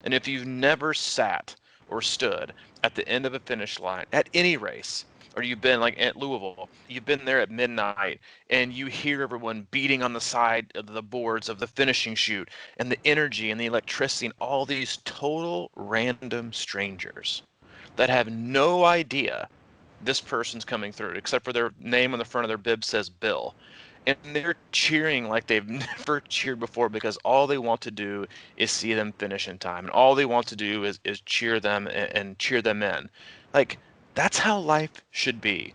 And if you've never sat or stood at the end of a finish line at any race, or you've been like at Louisville, you've been there at midnight and you hear everyone beating on the side of the boards of the finishing chute and the energy and the electricity and all these total random strangers that have no idea this person's coming through, except for their name on the front of their bib says Bill. And they're cheering like they've never cheered before because all they want to do is see them finish in time. And all they want to do is cheer them and cheer them in. Like, that's how life should be.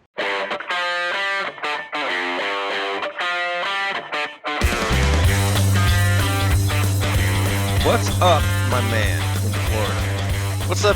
What's up, my man in Florida? What's up?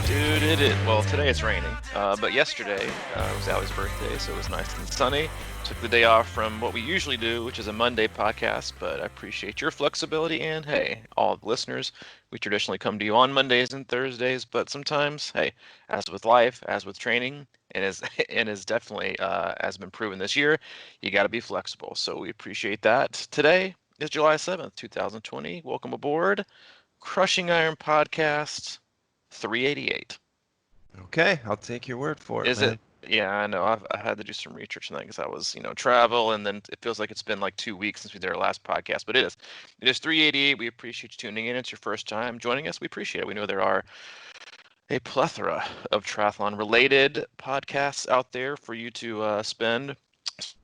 Dude, it is. Well, today it's raining, but yesterday it was Allie's birthday, so it was nice and sunny. Took the day off from what we usually do, which is a Monday podcast, but I appreciate your flexibility. And hey, all the listeners, we traditionally come to you on Mondays and Thursdays, but sometimes, hey, as with life, as with training, and as definitely has been proven this year, you got to be flexible. So we appreciate that. Today is July 7th, 2020. Welcome aboard Crushing Iron Podcast 388. Okay, I'll take your word for it, Is man. it? Yeah, I know. I had to do some research on that because I was, travel, and then it feels like it's been like 2 weeks since we did our last podcast. But it is. It is 388. We appreciate you tuning in. It's your first time joining us. We appreciate it. We know there are a plethora of triathlon-related podcasts out there for you to spend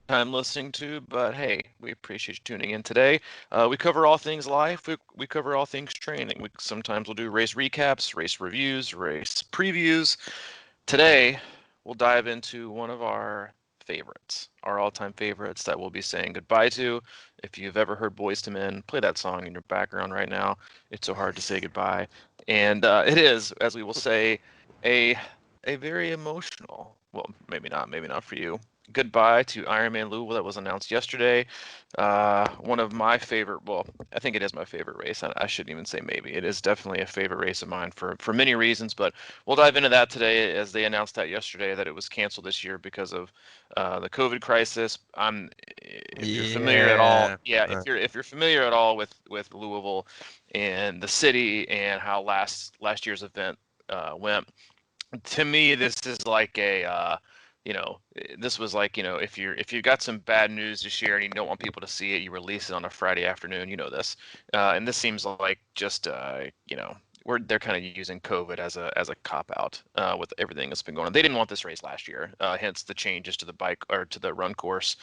time listening to, but hey, we appreciate you tuning in today. We cover all things life. We cover all things training. We sometimes we'll do race recaps, race reviews, race previews. Today, we'll dive into one of our favorites, our all-time favorites that we'll be saying goodbye to. If you've ever heard Boyz II Men, play that song in your background right now. It's so hard to say goodbye, and it is, as we will say, a very emotional. Well, maybe not for you. Goodbye to Ironman Louisville that was announced yesterday. One of my favorite, well, I think it is my favorite race. I shouldn't even say maybe. It is definitely a favorite race of mine for many reasons, but we'll dive into that today as they announced that yesterday that it was canceled this year because of the COVID crisis. If you're familiar at all, Yeah. yeah, if you're familiar at all with Louisville and the city and how last year's event went, to me, this is like this was like, if you've got some bad news to share and you don't want people to see it, you release it on a Friday afternoon. You know this, and this seems like just they're kind of using COVID as a cop out with everything that's been going on. They didn't want this race last year, hence the changes to the bike or to the run course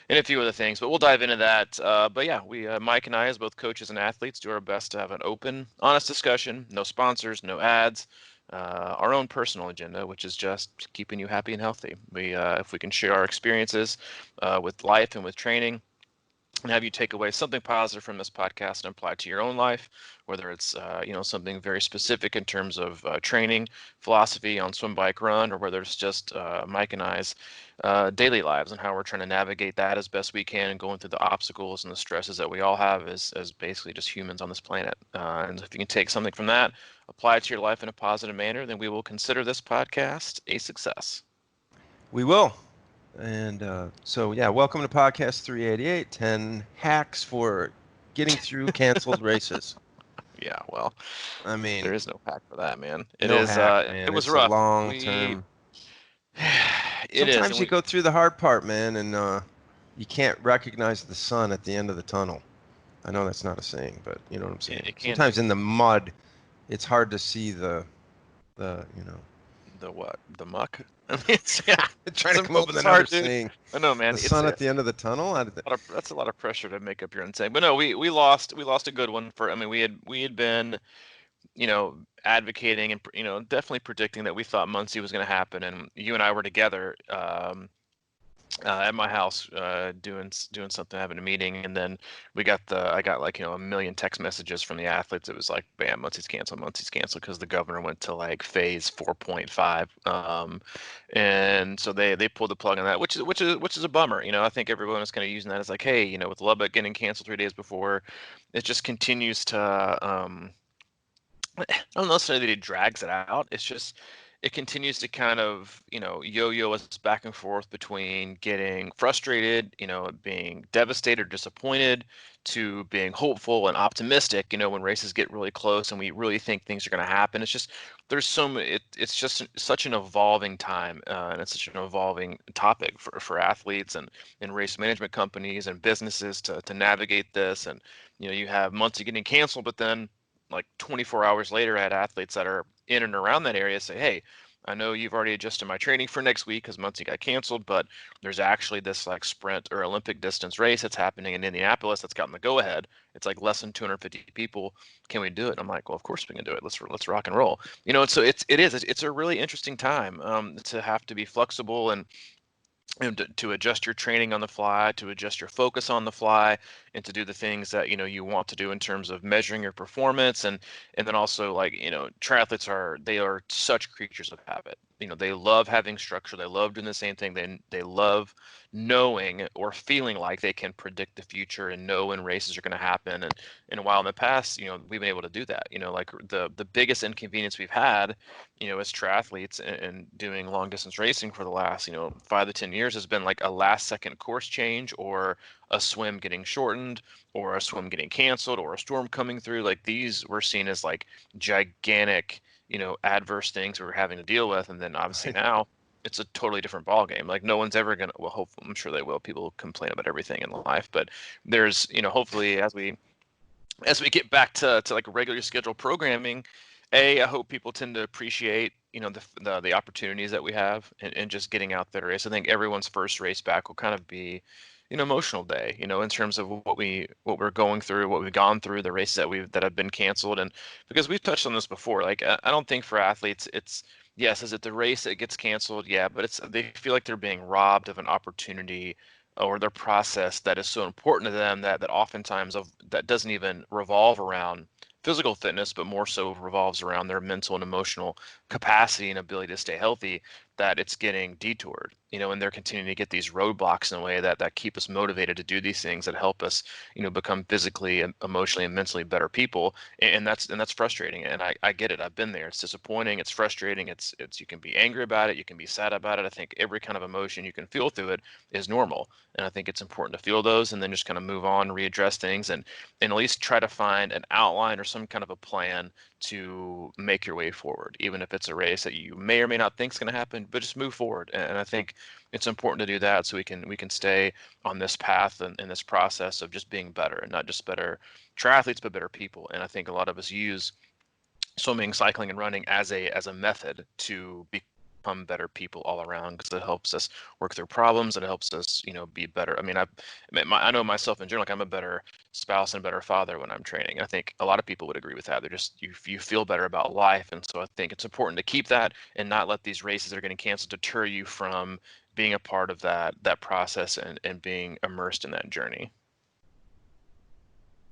and a few other things. But we'll dive into that. But yeah, we Mike and I, as both coaches and athletes, do our best to have an open, honest discussion. No sponsors, no ads. Our own personal agenda, which is just keeping you happy and healthy. If we can share our experiences with life and with training, and have you take away something positive from this podcast and apply it to your own life, whether it's something very specific in terms of training philosophy on swim, bike, run, or whether it's just Mike and I's daily lives and how we're trying to navigate that as best we can and going through the obstacles and the stresses that we all have as basically just humans on this planet. And if you can take something from that, apply it to your life in a positive manner, then we will consider this podcast a success. We will. And so, yeah, welcome to Podcast 388, 10 hacks for getting through canceled races. Yeah, well, I mean, there is no hack for that, man. It no is. hack, It man. was It's a rough. long term. It is, and Sometimes you go through the hard part, man, and you can't recognize the sun at the end of the tunnel. I know that's not a saying, but you know what I'm saying. it can Sometimes be. in the mud, it's hard to see the. The what? The muck? I mean, yeah. Trying to come up with It's another hard, dude. saying. I know, man. The sun at the end of the tunnel. That's a lot of pressure to make up your own saying. But no, we lost a good one for. I mean, we had been advocating and definitely predicting that we thought Muncie was going to happen, and you and I were together at my house doing something, having a meeting, and then I got like a million text messages from the athletes. It was like, bam, Muncie's canceled because the governor went to like phase 4.5, and so they pulled the plug on that, which is a bummer. I think everyone is kind of using that as like, hey, with Lubbock getting canceled 3 days before, it just continues to I don't know necessarily that it drags it out. It's just it continues to kind of, yo-yo us back and forth between getting frustrated, being devastated or disappointed, to being hopeful and optimistic, when races get really close and we really think things are going to happen. It's just, there's it's just such an evolving time, and it's such an evolving topic for athletes and race management companies and businesses to navigate this. And, you have months of getting canceled, but then like 24 hours later, I had athletes that are in and around that area say, hey, I know you've already adjusted my training for next week because Muncie got canceled, but there's actually this like sprint or Olympic distance race that's happening in Indianapolis that's gotten the go ahead. It's like less than 250 people. Can we do it? And I'm like, well, of course we can do it. Let's rock and roll. So it's a really interesting time, to have to be flexible and to adjust your training on the fly, to adjust your focus on the fly, and to do the things that you want to do in terms of measuring your performance. And then also, like, triathletes are such creatures of habit. They love having structure, they love doing the same thing, they love knowing or feeling like they can predict the future and know when races are going to happen. And while in the past, we've been able to do that. Like the biggest inconvenience we've had, as triathletes and doing long distance racing for the last, 5 to 10 years, has been like a last second course change, or a swim getting shortened, or a swim getting canceled, or a storm coming through. Like, these were seen as like gigantic, adverse things we were having to deal with. And then obviously Right. now it's a totally different ball game. Like, no one's ever gonna, well, hopefully, I'm sure they will. People complain about everything in life, but there's, hopefully as we get back to like regular scheduled programming, I hope people tend to appreciate, the opportunities that we have, and just getting out there to race. I think everyone's first race back will kind of be an emotional day, in terms of what we're going through, what we've gone through, the races that have been canceled. And because we've touched on this before, like, I don't think for athletes it's, yes, is it the race that gets canceled? Yeah, but they feel like they're being robbed of an opportunity, or their process that is so important to them, that oftentimes that doesn't even revolve around physical fitness, but more so revolves around their mental and emotional capacity and ability to stay healthy, that it's getting detoured, and they're continuing to get these roadblocks in a way that keep us motivated to do these things, that help us, become physically and emotionally and mentally better people. And that's frustrating. And I get it. I've been there. It's disappointing. It's frustrating. You can be angry about it. You can be sad about it. I think every kind of emotion you can feel through it is normal. And I think it's important to feel those, and then just kind of move on, readdress things, and at least try to find an outline or some kind of a plan to make your way forward, even if it's a race that you may or may not think is going to happen, but just move forward. And I think it's important to do that, so we can stay on this path and in this process of just being better, and not just better triathletes, but better people. And I think a lot of us use swimming, cycling, and running as a method to become better people all around, because it helps us work through problems, and it helps us, be better. I mean, I know myself in general, like, I'm a better spouse and a better father when I'm training. I think a lot of people would agree with that. They're just, you feel better about life. And so I think it's important to keep that, and not let these races that are getting canceled deter you from being a part of that process, and being immersed in that journey.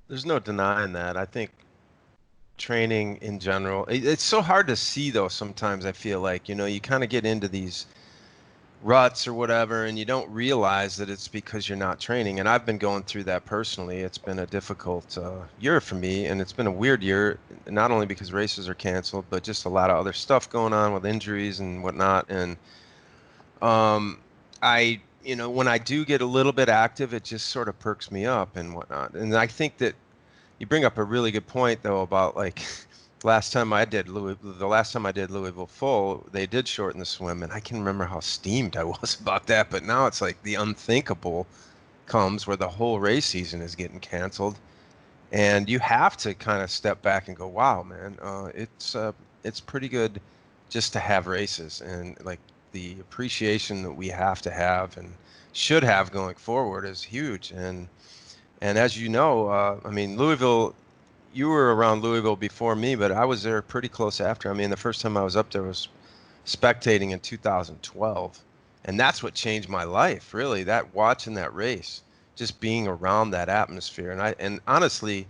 There's no denying that. I think training in general, it's so hard to see though sometimes. I feel like, you kind of get into these ruts or whatever, and you don't realize that it's because you're not training. And I've been going through that personally. It's been a difficult year for me, and it's been a weird year, not only because races are canceled, but just a lot of other stuff going on with injuries and whatnot. And I, when I do get a little bit active, it just sort of perks me up and whatnot. And I think that you bring up a really good point though about like the last time I did Louisville full, they did shorten the swim, and I can remember how steamed I was about that. But now it's like the unthinkable comes where the whole race season is getting canceled, and you have to kind of step back and go, "Wow, man, it's pretty good just to have races." And like the appreciation that we have to have and should have going forward is huge. And as you know, I mean, Louisville, you were around Louisville before me, but I was there pretty close after. I mean, the first time I was up there was spectating in 2012. And that's what changed my life, really, that watching that race, just being around that atmosphere. And honestly,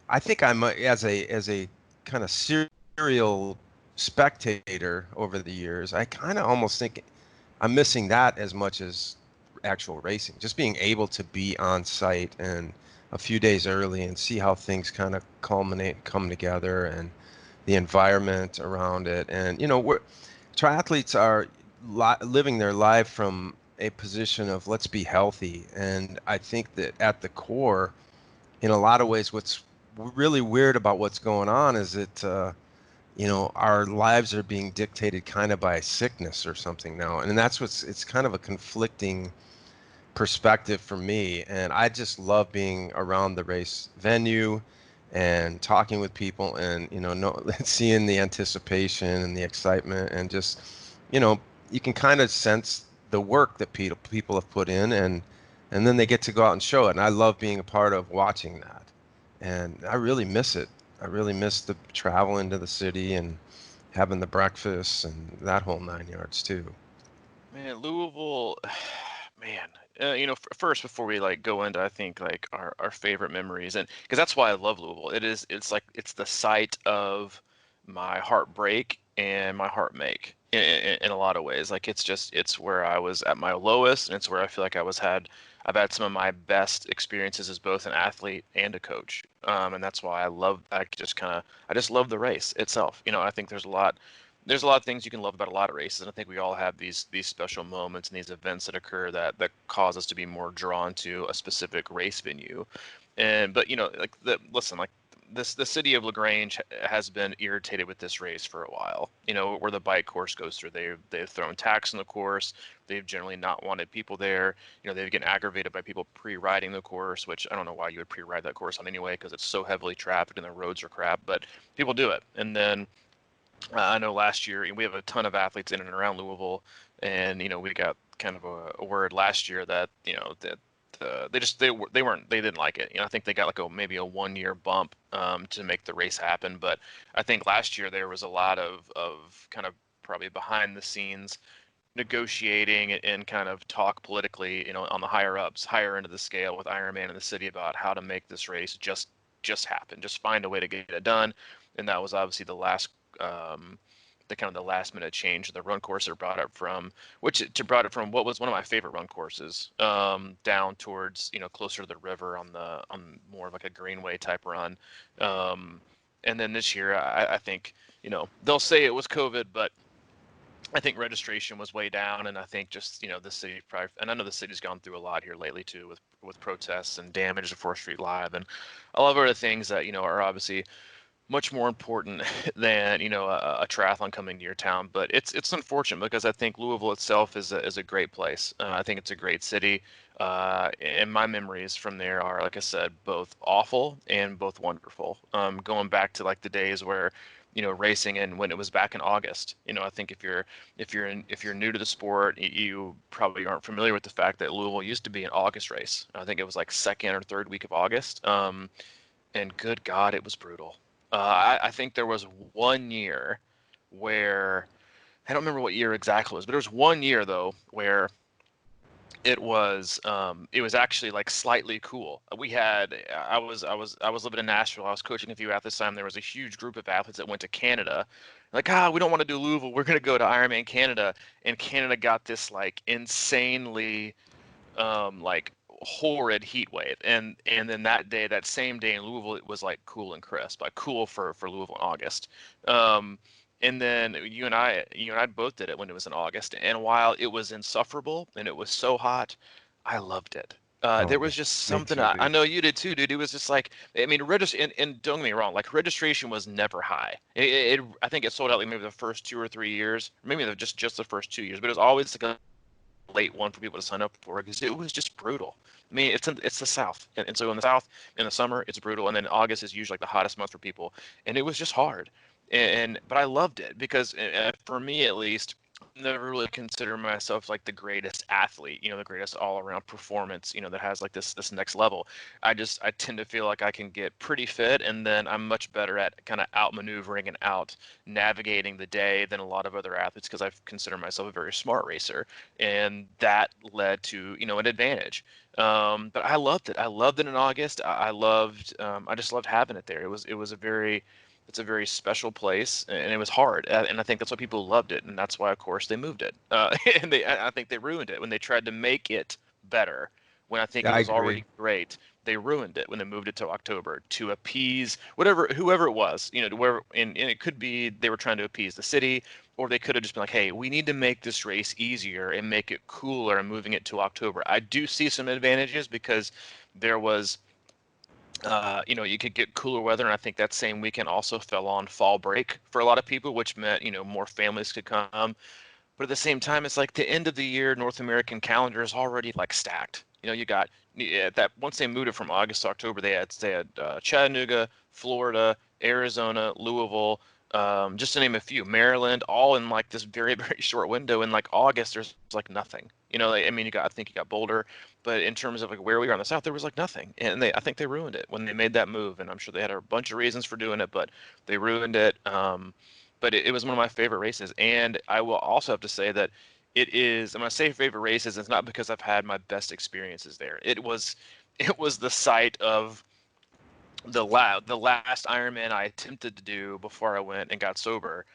I think as a kind of serial spectator over the years, I kind of almost think I'm missing that as much as actual racing. Just being able to be on site and a few days early and see how things kind of culminate and come together. And the environment around it. And, triathletes are living their life from a position of let's be healthy. And I think that at the core, in a lot of ways, what's really weird about what's going on is that, our lives are being dictated kind of by sickness or something now. And that's it's kind of a conflicting perspective for me. And I just love being around the race venue and talking with people and, seeing the anticipation and the excitement and just, you know, you can kind of sense the work that people have put in and then they get to go out and show it. And I love being a part of watching that. And I really miss it. I really miss the travel into the city and having the breakfast and that whole 9 yards too. Man, Louisville, man. First before we like go into, I think like our favorite memories, and because that's why I love Louisville. It's like it's the site of my heartbreak and my heart make in a lot of ways. Like it's where I was at my lowest, and it's where I feel like I've had some of my best experiences as both an athlete and a coach. And that's why I just love the race itself. I think there's a lot of things you can love about a lot of races, and I think we all have these special moments and these events that occur that cause us to be more drawn to a specific race venue. But like the city of LaGrange has been irritated with this race for a while. Where the bike course goes through, they've thrown tax on the course. They've generally not wanted people there. They've getting aggravated by people pre-riding the course, which I don't know why you would pre-ride that course on anyway, because it's so heavily trafficked and the roads are crap. But people do it, and then I know last year we have a ton of athletes in and around Louisville, and we got kind of a word last year that they didn't like it. I think they got like maybe a 1 year bump to make the race happen. But I think last year there was a lot of kind of probably behind the scenes negotiating and kind of talk politically, on the higher end of the scale with Ironman in the city about how to make this race just happen, just find a way to get it done. And that was obviously the kind of the last minute change. The run course that brought it from, what was one of my favorite run courses, down towards, closer to the river on more of like a greenway type run. And then this year, I think, they'll say it was COVID, but I think registration was way down, and I think just the city probably, and I know the city's gone through a lot here lately too, with protests and damage to 4th Street Live and a lot of other things that are obviously much more important than a triathlon coming to your town. But it's unfortunate because I think Louisville itself is a great place. I think it's a great city, and my memories from there are, like I said, both awful and both wonderful. Going back to like the days where racing, and when it was back in August. I think if you're new to the sport, you probably aren't familiar with the fact that Louisville used to be an August race. I think it was like second or third week of August. And good God, it was brutal. I think there was 1 year where I don't remember what year exactly it was, but there was 1 year though where it was actually like slightly cool. I was living in Nashville. I was coaching a few athletes. Time there was a huge group of athletes that went to Canada. Like, we don't want to do Louisville. We're gonna go to Ironman Canada, and Canada got this like insanely like horrid heat wave, and then that same day in Louisville it was like cool and crisp, like cool for Louisville in August. And then you and I both did it when it was in August, and while it was insufferable and it was so hot, I loved it. There Oh, was just me something, too, I dude. know you did too, dude. It was just like, I mean, and don't get me wrong, like registration was never high. I think it sold out like maybe the first 2 or 3 years, maybe just the first 2 years, but it was always like a late one for people to sign up for because it was just brutal. I mean, it's the South, and so in the South in the summer it's brutal, and then August is usually like the hottest month for people, and it was just hard. But I loved it because for me at least, I never really consider myself like the greatest athlete, the greatest all around performance, that has like this next level. I tend to feel like I can get pretty fit, and then I'm much better at kind of outmaneuvering and out navigating the day than a lot of other athletes because I consider myself a very smart racer, and that led to an advantage. But I loved it. I loved it in August. I just loved having it there. It's a very special place, and it was hard, and I think that's why people loved it, and that's why, of course, they moved it. And I think they ruined it when they tried to make it better when I think Yeah, it I was agree. already great. They ruined it when they moved it to October to appease whoever it was, to where, and it could be they were trying to appease the city, or they could have just been like, hey, we need to make this race easier and make it cooler and moving it to October. I do see some advantages because there was you could get cooler weather, and I think that same weekend also fell on fall break for a lot of people, which meant, more families could come. But at the same time, it's like the end of the year North American calendar is already like stacked. You got that once they moved it from August to October, they had Chattanooga, Florida, Arizona, Louisville, just to name a few, Maryland, all in like this very very short window. In like August, there's like nothing. I mean, I think you got Boulder, but in terms of like where we are in the South, there was like nothing, and I think they ruined it when they made that move. And I'm sure they had a bunch of reasons for doing it, but they ruined it. But it was one of my favorite races, and I will also have to say that it is. And when I say favorite races, it's not because I've had my best experiences there. It was the site of the last Ironman I attempted to do before I went and got sober.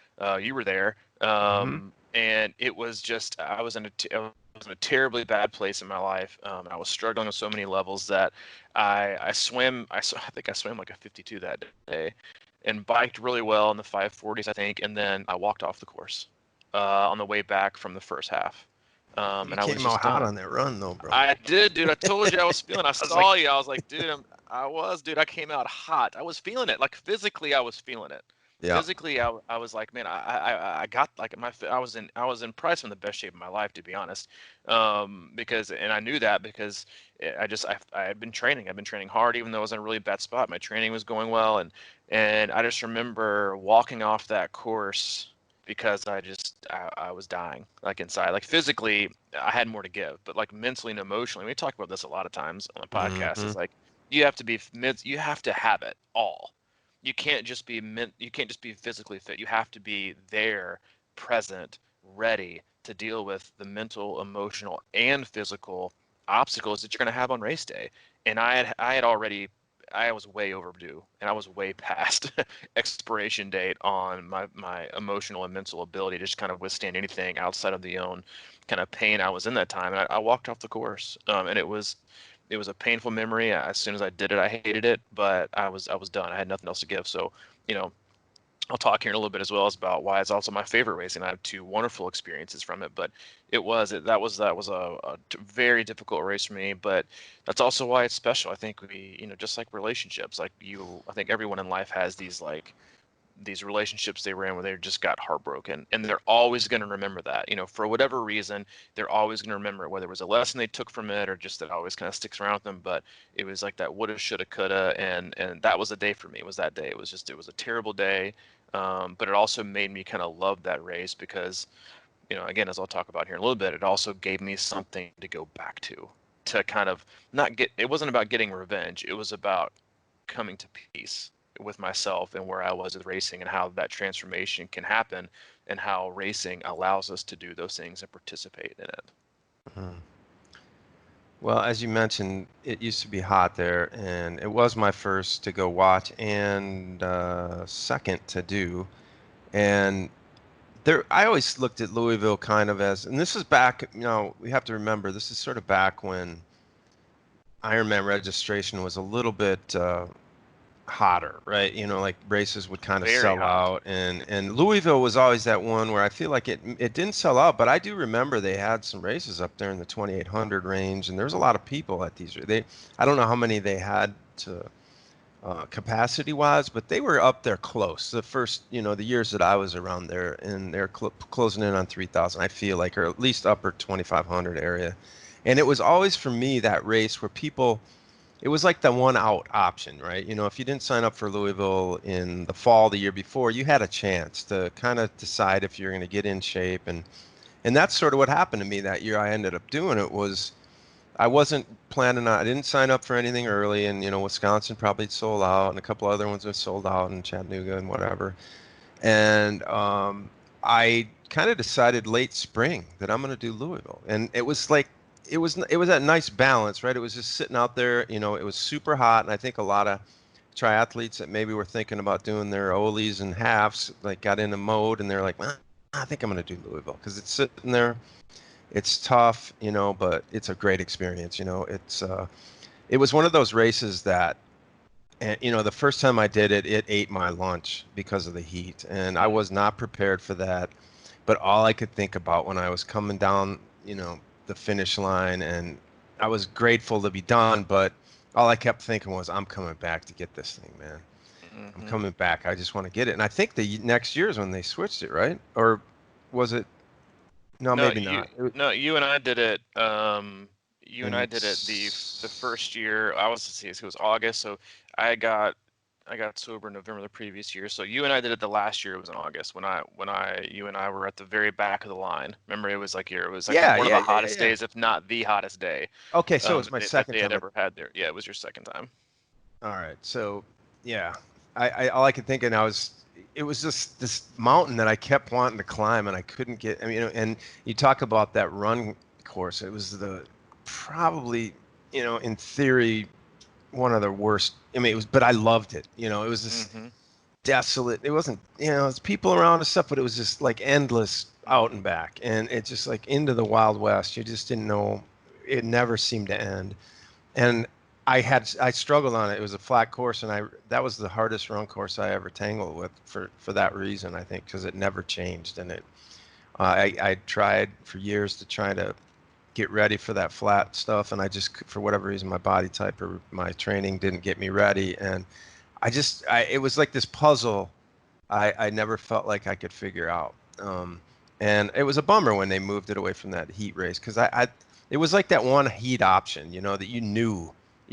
You were there, Hmm. and it was just I was in a terribly bad place in my life. I was struggling on so many levels that I swam. I think I swam like a 52 that day, and biked really well in the 540s, I think, and then I walked off the course on the way back from the first half, You and I was came out just hot done. on that run, though, bro. I did, dude. I told you I was feeling. I I was like, saw you. I was like, dude, dude. I came out hot. I was feeling it. Like physically, I was feeling it. yeah. Physically, I was like, man, I got like I was in probably some of the best shape of my life, to be honest. Because and I knew that because I had been training. I've been training hard, even though I was in a really bad spot. My training was going well, and I just remember walking off that course because I was dying, like inside, like physically I had more to give, but like mentally and emotionally, we talk about this a lot of times on the podcast, Hmm. is like you have to have it all. You can't just be physically fit. You have to be there, present, ready to deal with the mental, emotional, and physical obstacles that you're going to have on race day. And I was way overdue, and I was way past expiration date on my emotional and mental ability to just kind of withstand anything outside of the own kind of pain I was in that time. And I walked off the course, and it was a painful memory. As soon as I did it, I hated it, but I was done. I had nothing else to give. So, you know, I'll talk here in a little bit as well as about why it's also my favorite race, and I have two wonderful experiences from it. But that was a very difficult race for me, but that's also why it's special. I think just like relationships, I think everyone in life has these relationships they ran where they just got heartbroken, and they're always going to remember that, for whatever reason. They're always going to remember it, whether it was a lesson they took from it or just that always kind of sticks around with them. But it was like that woulda, shoulda, coulda, and that was the day for me. It was that day. It was a terrible day, but it also made me kind of love that race because, again, as I'll talk about here in a little bit, it also gave me something to go back to kind of not get. It wasn't about getting revenge. It was about coming to peace with myself and where I was with racing, and how that transformation can happen, and how racing allows us to do those things and participate in it. Mhm. Well, as you mentioned, it used to be hot there, and it was my first to go watch and second to do. And there, I always looked at Louisville kind of as, and this is back, we have to remember, this is sort of back when Ironman registration was a little bit hotter, right? Like races would kind of Very sell hot. out, and Louisville was always that one where I feel like it didn't sell out, but I do remember they had some races up there in the 2800 range, and there was a lot of people at these. I don't know how many they had to capacity wise, but they were up there close. The first, the years that I was around there, and they're closing in on 3000. I feel like, or at least upper 2500 area, and it was always for me that race where people, it was like the one out option, right? If you didn't sign up for Louisville in the fall the year before, you had a chance to kind of decide if you're going to get in shape. And that's sort of what happened to me that year. I ended up doing it. Was I wasn't planning on, I didn't sign up for anything early, and Wisconsin probably sold out, and a couple other ones are sold out in Chattanooga and whatever. And I kind of decided late spring that I'm going to do Louisville, and it was like it was that nice balance, right? It was just sitting out there, it was super hot, and I think a lot of triathletes that maybe were thinking about doing their Olis and halves like got into mode, and they're like, well, I think I'm going to do Louisville because it's sitting there It's tough, but it's a great experience. It was one of those races that, and the first time I did it, it ate my lunch because of the heat, and I was not prepared for that. But all I could think about when I was coming down, the finish line, and I was grateful to be done, but all I kept thinking was, I'm coming back to get this thing, man. I'm Hmm. coming back. I just want to get it. And I think the next year is when they switched it, right? Or was it? No, No, maybe you not. no, you and I did it. You and I And did it the first year. I was, let's see, it was August, so I got I got sober in November the previous year. So you and I did it the last year. It was in August when you and I were at the very back of the line. Remember, it was like yeah, one of yeah, the yeah, yeah, hottest yeah. days, if not the hottest day, Okay, so it was my that second they had time. ever had there. Yeah, it was your second time. All right. So, yeah, I all I could think of now was it was just this mountain that I kept wanting to climb and I couldn't get. I mean, and you talk about that run course. It was the probably, in theory, one of the worst. I mean, it was, but I loved it. It was this Hmm. desolate. It wasn't, it was people around and stuff, but it was just like endless out and back, and it's just like into the Wild West. You just didn't know. It never seemed to end, and I struggled on it. It was a flat course, and that was the hardest run course I ever tangled with for that reason. I think because it never changed, and I tried for years to try to get ready for that flat stuff, and I just for whatever reason my body type or my training didn't get me ready, and it was like this puzzle I never felt like I could figure out. And it was a bummer when they moved it away from that heat race because it was like that one heat option, that you knew.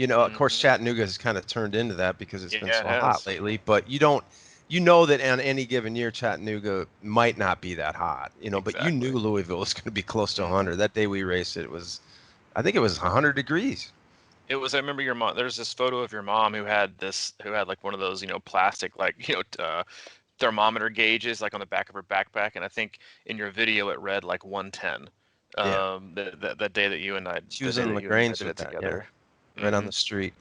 Of course, Hmm. Chattanooga has kind of turned into that because it's been Yeah, it so hot has. lately. But you don't, that on any given year, Chattanooga might not be that hot, but you Exactly. knew Louisville was going to be close to Hmm. 100. That day we raced it, I think it was 100 degrees. It was, I remember your mom, there's this photo of your mom who had like one of those, plastic, like, thermometer gauges like on the back of her backpack. And I think in your video it read like 110. Yeah. That day that She the was day in that you and I LaGrange did with it that. Yeah. together. Right on Hmm. the street.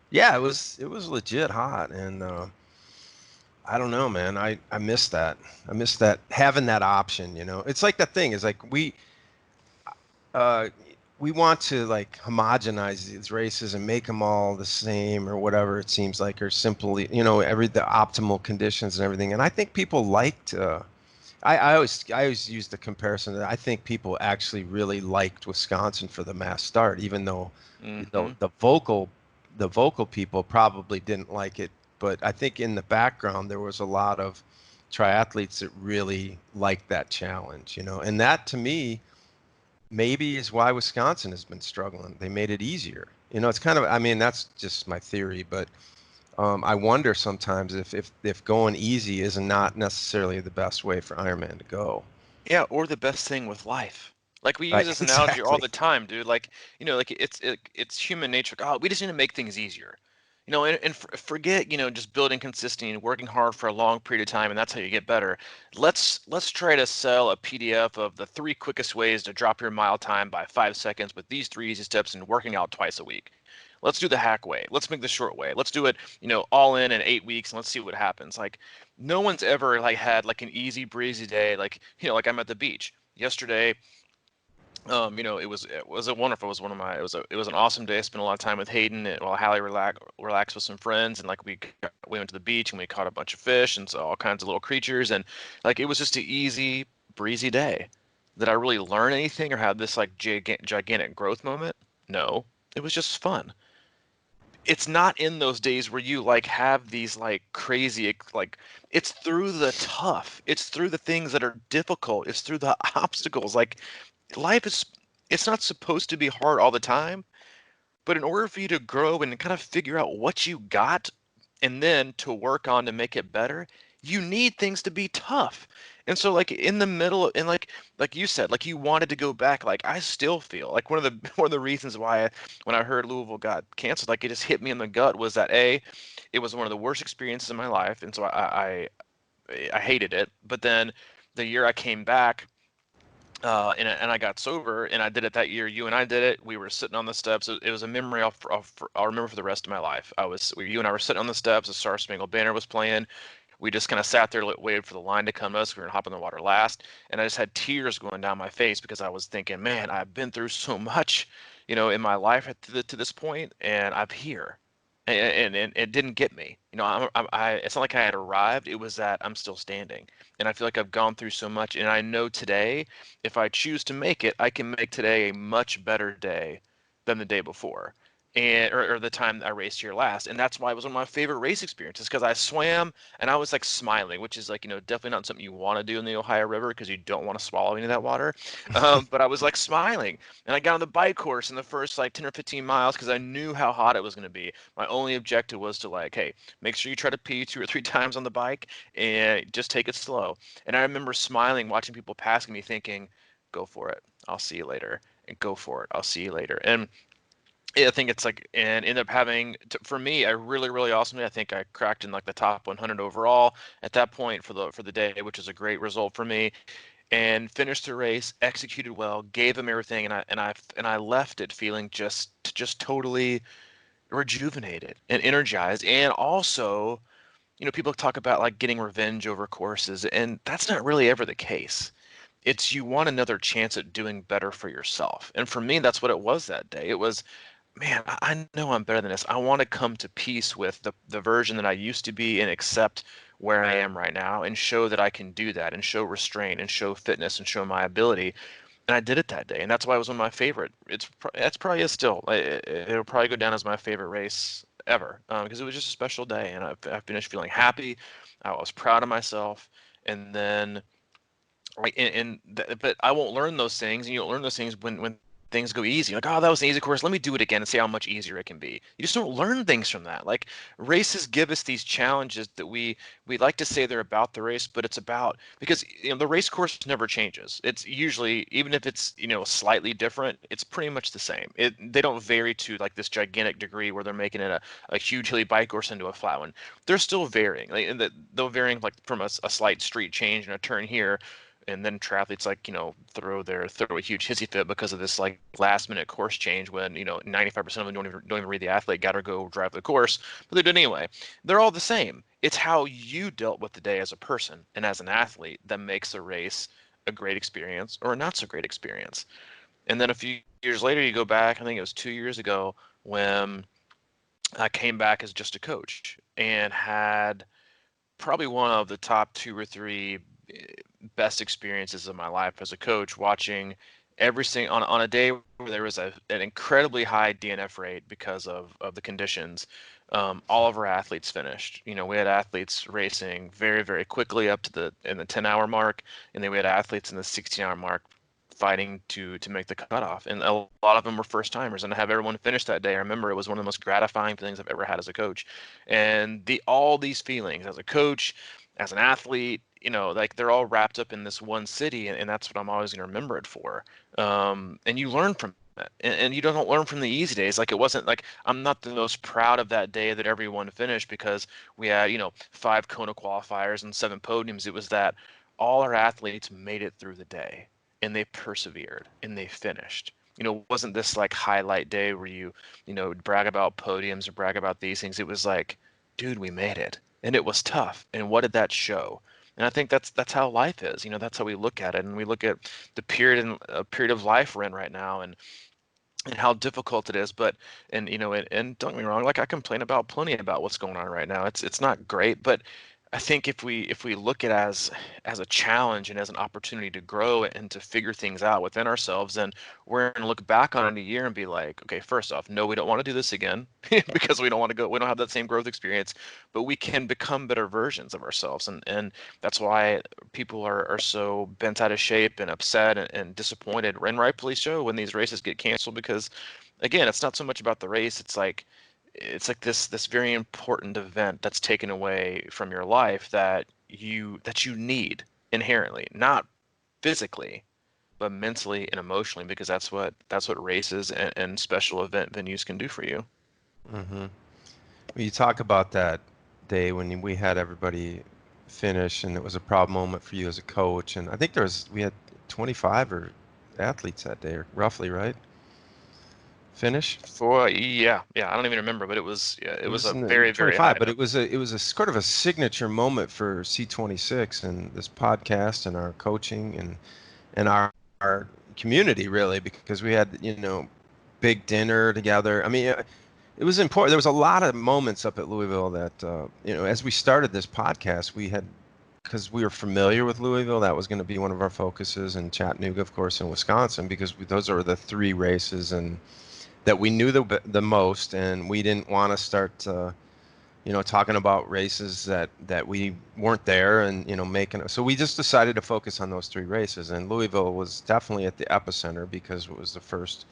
Yeah, it was legit hot, and I don't know, man. I miss that. I miss that having that option. It's like that thing is like uh, we want to like homogenize these races and make them all the same or whatever it seems like, or simply every the optimal conditions and everything. And I think people liked. I always use the comparison that I think people actually really liked Wisconsin for the mass start, even though the Hmm. the vocal the vocal people probably didn't like it. But I think in the background there was a lot of triathletes that really liked that challenge, and that to me maybe is why Wisconsin has been struggling. They made it easier. It's kind of, I mean, that's just my theory, but I wonder sometimes if going easy is not necessarily the best way for Ironman to go. Yeah, or the best thing with life. Like we use Right, this analogy all exactly. the time, dude. Like, like it's human nature. Like, oh, we just need to make things easier. And forget, just building consistency and working hard for a long period of time, and that's how you get better. Let's try to sell a PDF of the 3 quickest ways to drop your mile time by 5 seconds with these 3 easy steps and working out twice a week. Let's do the hack way. Let's make the short way. Let's do it, all in 8 weeks, and let's see what happens. Like, no one's ever like had like an easy breezy day. Like, like I'm at the beach yesterday. It was a wonderful. It was one of my. It was an awesome day. I spent a lot of time with Hayden and while Hallie relaxed with some friends, and like we went to the beach and we caught a bunch of fish and saw all kinds of little creatures, and like it was just an easy breezy day. Did I really learn anything or have this like gigantic growth moment? No, it was just fun. It's not in those days where you like have these like crazy like it's through the tough. It's through the things that are difficult. It's through the obstacles. Like life is it's not supposed to be hard all the time, but in order for you to grow and kind of figure out what you got and then to work on to make it better, you need things to be tough. And so like in the middle and like you said, like you wanted to go back, like I still feel like one of the one of the reasons why when I heard Louisville got canceled, like it just hit me in the gut was that it was one of the worst experiences in my life, and so I hated it. But then the year I came back, and I got sober, and I did it that year. You and I did it. We were sitting on the steps. It was a memory I'll remember for the rest of my life. You and I were sitting on the steps. The Star Spangled Banner was playing. We just kind of sat there, waited for the line to come to us. We were gonna hop in the water last, and I just had tears going down my face because I was thinking, man, I've been through so much, in my life to this point, and I'm here, and it didn't get me. It's not like I had arrived. It was that I'm still standing, and I feel like I've gone through so much, and I know today, if I choose to make it, I can make today a much better day than the day before, and or the time I raced here last. And that's why it was one of my favorite race experiences, because I swam and I was like smiling, which is like, definitely not something you want to do in the Ohio River because you don't want to swallow any of that water. But I was like smiling, and I got on the bike course in the first like 10 or 15 miles because I knew how hot it was going to be. My only objective was to like, hey, make sure you try to pee 2 or 3 times on the bike and just take it slow. And I remember smiling, watching people passing me, thinking, go for it, I'll see you later, and go for it, I'll see you later. And I think it's like, and ended up having, for me, a really, really awesome day. I think I cracked in like the top 100 overall at that point for the day, which is a great result for me. And finished the race, executed well, gave them everything, and I left it feeling just totally rejuvenated and energized. And also, people talk about like getting revenge over courses, and that's not really ever the case. It's you want another chance at doing better for yourself. And for me, that's what it was that day. It was, man, I know I'm better than this. I want to come to peace with the version that I used to be and accept where I am right now and show that I can do that and show restraint and show fitness and show my ability. And I did it that day. And that's why it was one of my favorite. That's probably is still. It'll probably go down as my favorite race ever, because it was just a special day. And I finished feeling happy. I was proud of myself. And then but I won't learn those things, and you don't learn those things when things go easy. Like, oh, that was an easy course. Let me do it again and see how much easier it can be. You just don't learn things from that. Like races give us these challenges that we like to say they're about the race, but it's about because the race course never changes. It's usually, even if it's slightly different, it's pretty much the same. They don't vary to like this gigantic degree where they're making it a huge hilly bike course into a flat one. They're still varying. Like, and they're varying like from a slight street change and a turn here, and then triathletes like throw a huge hissy fit because of this like last minute course change when 95% of them don't even read the athlete, gotta go drive the course, but they do it anyway. They're all the same. It's how you dealt with the day as a person and as an athlete that makes a race a great experience or a not so great experience. And then a few years later, you go back, I think it was 2 years ago, when I came back as just a coach and had probably one of the top 2 or 3 best experiences of my life as a coach, watching every single on a day where there was an incredibly high DNF rate because of the conditions. All of our athletes finished. We had athletes racing very, very quickly up to in the 10-hour mark, and then we had athletes in the 16-hour mark fighting to make the cutoff. And a lot of them were first timers, and to have everyone finish that day, I remember it was one of the most gratifying things I've ever had as a coach. And all these feelings as a coach, as an athlete, like they're all wrapped up in this one city, and that's what I'm always going to remember it for. And you learn from it, and you don't learn from the easy days. Like it wasn't like I'm not the most proud of that day that everyone finished because we had 5 Kona qualifiers and 7 podiums. It was that all our athletes made it through the day, and they persevered and they finished. It wasn't this like highlight day where you brag about podiums or brag about these things. It was like, dude, we made it, and it was tough. And what did that show? And I think that's how life is. That's how we look at it, and we look at the period of life we're in right now, and how difficult it is. But and don't get me wrong, like I complain about plenty about what's going on right now. It's not great, but I think if we look at it as a challenge and as an opportunity to grow and to figure things out within ourselves, then we're going to look back on it a year and be like, okay, first off, no, we don't want to do this again because we don't have that same growth experience, but we can become better versions of ourselves. And that's why people are so bent out of shape and upset and disappointed, and rightfully so, when these races get canceled, because again, it's not so much about the race. It's like this very important event that's taken away from your life that you need inherently, not physically, but mentally and emotionally, because that's what races and special event venues can do for you. Mm-hmm. Well, you talk about that day when we had everybody finish, and it was a proud moment for you as a coach. And I think we had 25 or athletes that day, roughly, right? finish? I don't even remember, but it It was was a in the very, very high 25, but event. it was a sort of a signature moment for C26 and this podcast and our coaching and our community really, because we had, you know, big dinner together. I mean, it was important. There was a lot of moments up at Louisville that, you know, as we started this podcast, we had, because we were familiar with Louisville, that was going to be one of our focuses, and Chattanooga, of course, in Wisconsin, because those are the three races and that we knew the most, and we didn't want to start, you know, talking about races that we weren't there, and you know, making. So we just decided to focus on those three races, and Louisville was definitely at the epicenter because it was the first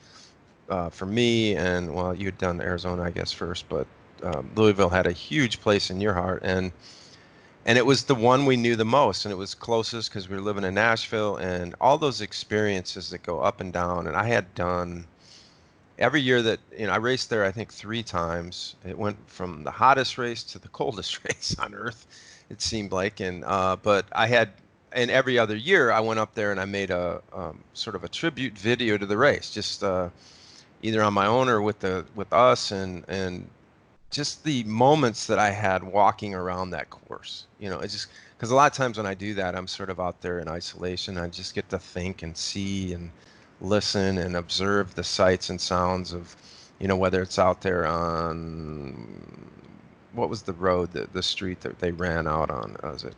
for me, and well, you'd done Arizona, I guess, first, but Louisville had a huge place in your heart, and it was the one we knew the most, and it was closest because we were living in Nashville, and all those experiences that go up and down. And I had done every year that, you know, I raced there, I think 3 times. It went from the hottest race to the coldest race on earth, it seemed like. And but I had, and every other year I went up there and I made a sort of a tribute video to the race, just either on my own or with us, and just the moments that I had walking around that course. You know, it's just because a lot of times when I do that, I'm sort of out there in isolation. I just get to think and see and listen and observe the sights and sounds of, you know, whether it's out there on what was the road, the street that they ran out on? Was it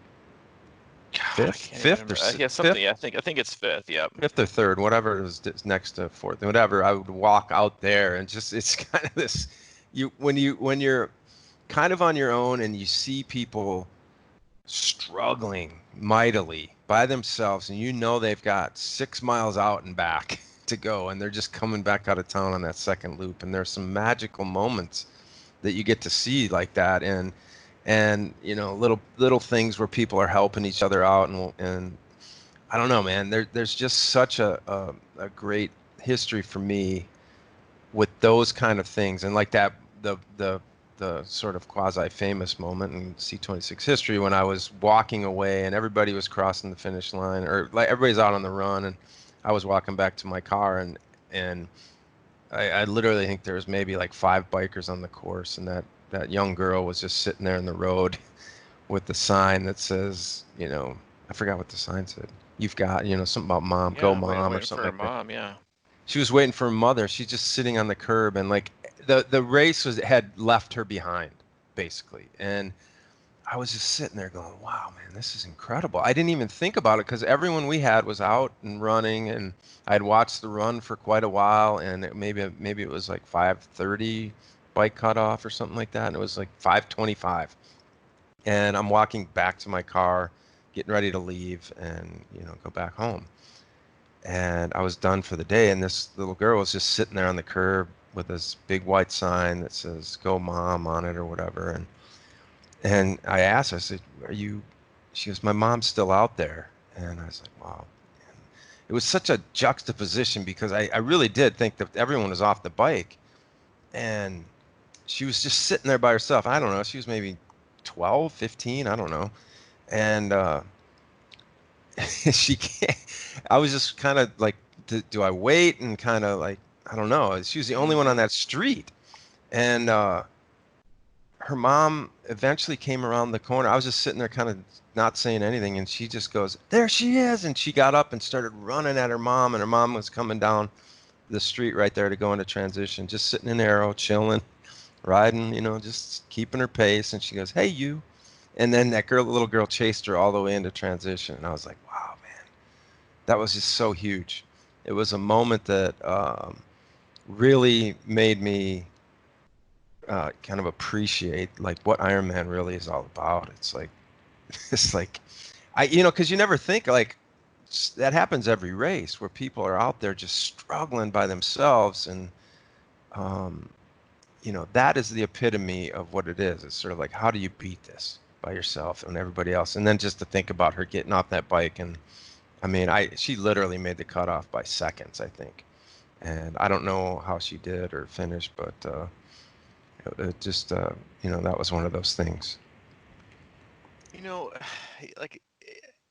God, I fifth, can't even fifth or remember. Yeah, something. fifth? Yeah, I think it's fifth. Yep. Fifth or third, whatever it was next to fourth, whatever. I would walk out there and just it's kind of this when you're kind of on your own and you see people struggling mightily by themselves and you know they've got 6 miles out and back to go and they're just coming back out of town on that second loop, and there's some magical moments that you get to see like that, and you know, little things where people are helping each other out, and I don't know, man. There's just such a great history for me with those kind of things, and like that the sort of quasi famous moment in C26 history when I was walking away and everybody was crossing the finish line, or like everybody's out on the run, and I was walking back to my car, and I literally think there was maybe like 5 bikers on the course, and that young girl was just sitting there in the road with the sign that says, you know, I forgot what the sign said. You've got, you know, something about mom, go Yeah, mom, or waiting for something her like that. mom. Yeah. She was waiting for her mother. She's just sitting on the curb, and like the race had left her behind, basically. And I was just sitting there going, wow, man, this is incredible. I didn't even think about it because everyone we had was out and running, and I'd watched the run for quite a while, and maybe it was like 5:30 bike cutoff or something like that, and it was like 5:25, and I'm walking back to my car, getting ready to leave and, you know, go back home. And I was done for the day, and this little girl was just sitting there on the curb with this big white sign that says "Go Mom" on it or whatever. And I asked her, I said, "Are you?" She goes, "My mom's still out there." And I was like, "Wow." And it was such a juxtaposition because I really did think that everyone was off the bike, and she was just sitting there by herself. I don't know. She was maybe 12, 15, I don't know. And she can't. I was just kind of like, do I wait and kind of like, I don't know. She was the only one on Hmm. that street, and her mom eventually came around the corner. I was just sitting there, kind of not saying anything, and she just goes, "There she is!" And she got up and started running at her mom, and her mom was coming down the street right there to go into transition, just sitting in Arrow, chilling, riding, you know, just keeping her pace. And she goes, "Hey, you!" And then that little girl chased her all the way into transition, and I was like, "Wow, man." That was just so huge. It was a moment that really made me kind of appreciate like what Ironman really is all about. It's like it's like you know, because you never think like that happens every race where people are out there just struggling by themselves, and um, you know, that is the epitome of what it is. It's sort of like, how do you beat this by yourself and everybody else? And then just to think about her getting off that bike, and I mean, she literally made the cutoff by seconds, I think. And I don't know how she did or finished, but it just, you know, that was one of those things. You know, like,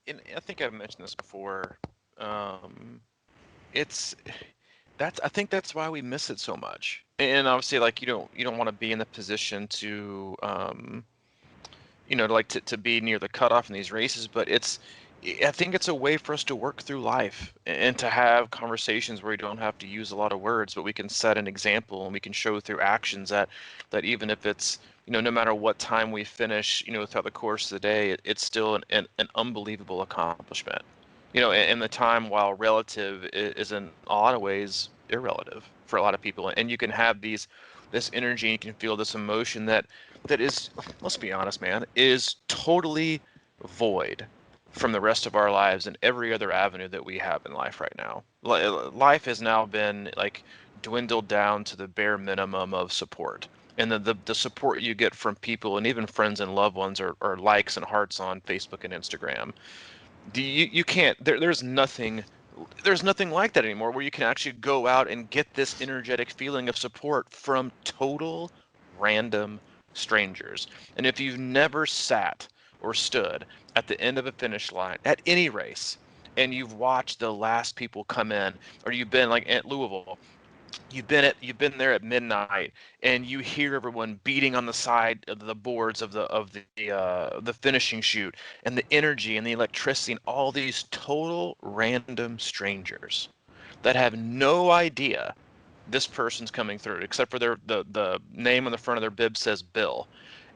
and I think I've mentioned this before. Um, it's I think that's why we miss it so much. And obviously, like you don't want to be in the position to like to be near the cutoff in these races, but I think it's a way for us to work through life and to have conversations where we don't have to use a lot of words, but we can set an example and we can show through actions that even if it's, no matter what time we finish, throughout the course of the day, it's still an unbelievable accomplishment. And the time, while relative, is in a lot of ways irrelative for a lot of people. And you can have this energy, and you can feel this emotion that is, let's be honest, man, is totally void from the rest of our lives and every other avenue that we have in life right now. Life has now been like dwindled down to the bare minimum of support. And the support you get from people and even friends and loved ones are likes and hearts on Facebook and Instagram. You can't, there's nothing like that anymore, where you can actually go out and get this energetic feeling of support from total random strangers. And if you've never sat or stood at the end of a finish line at any race and you've watched the last people come in, or you've been like at Louisville, you've been there at midnight and you hear everyone beating on the side of the boards of the finishing chute, and the energy and the electricity, and all these total random strangers that have no idea this person's coming through, except for the name on the front of their bib says Bill.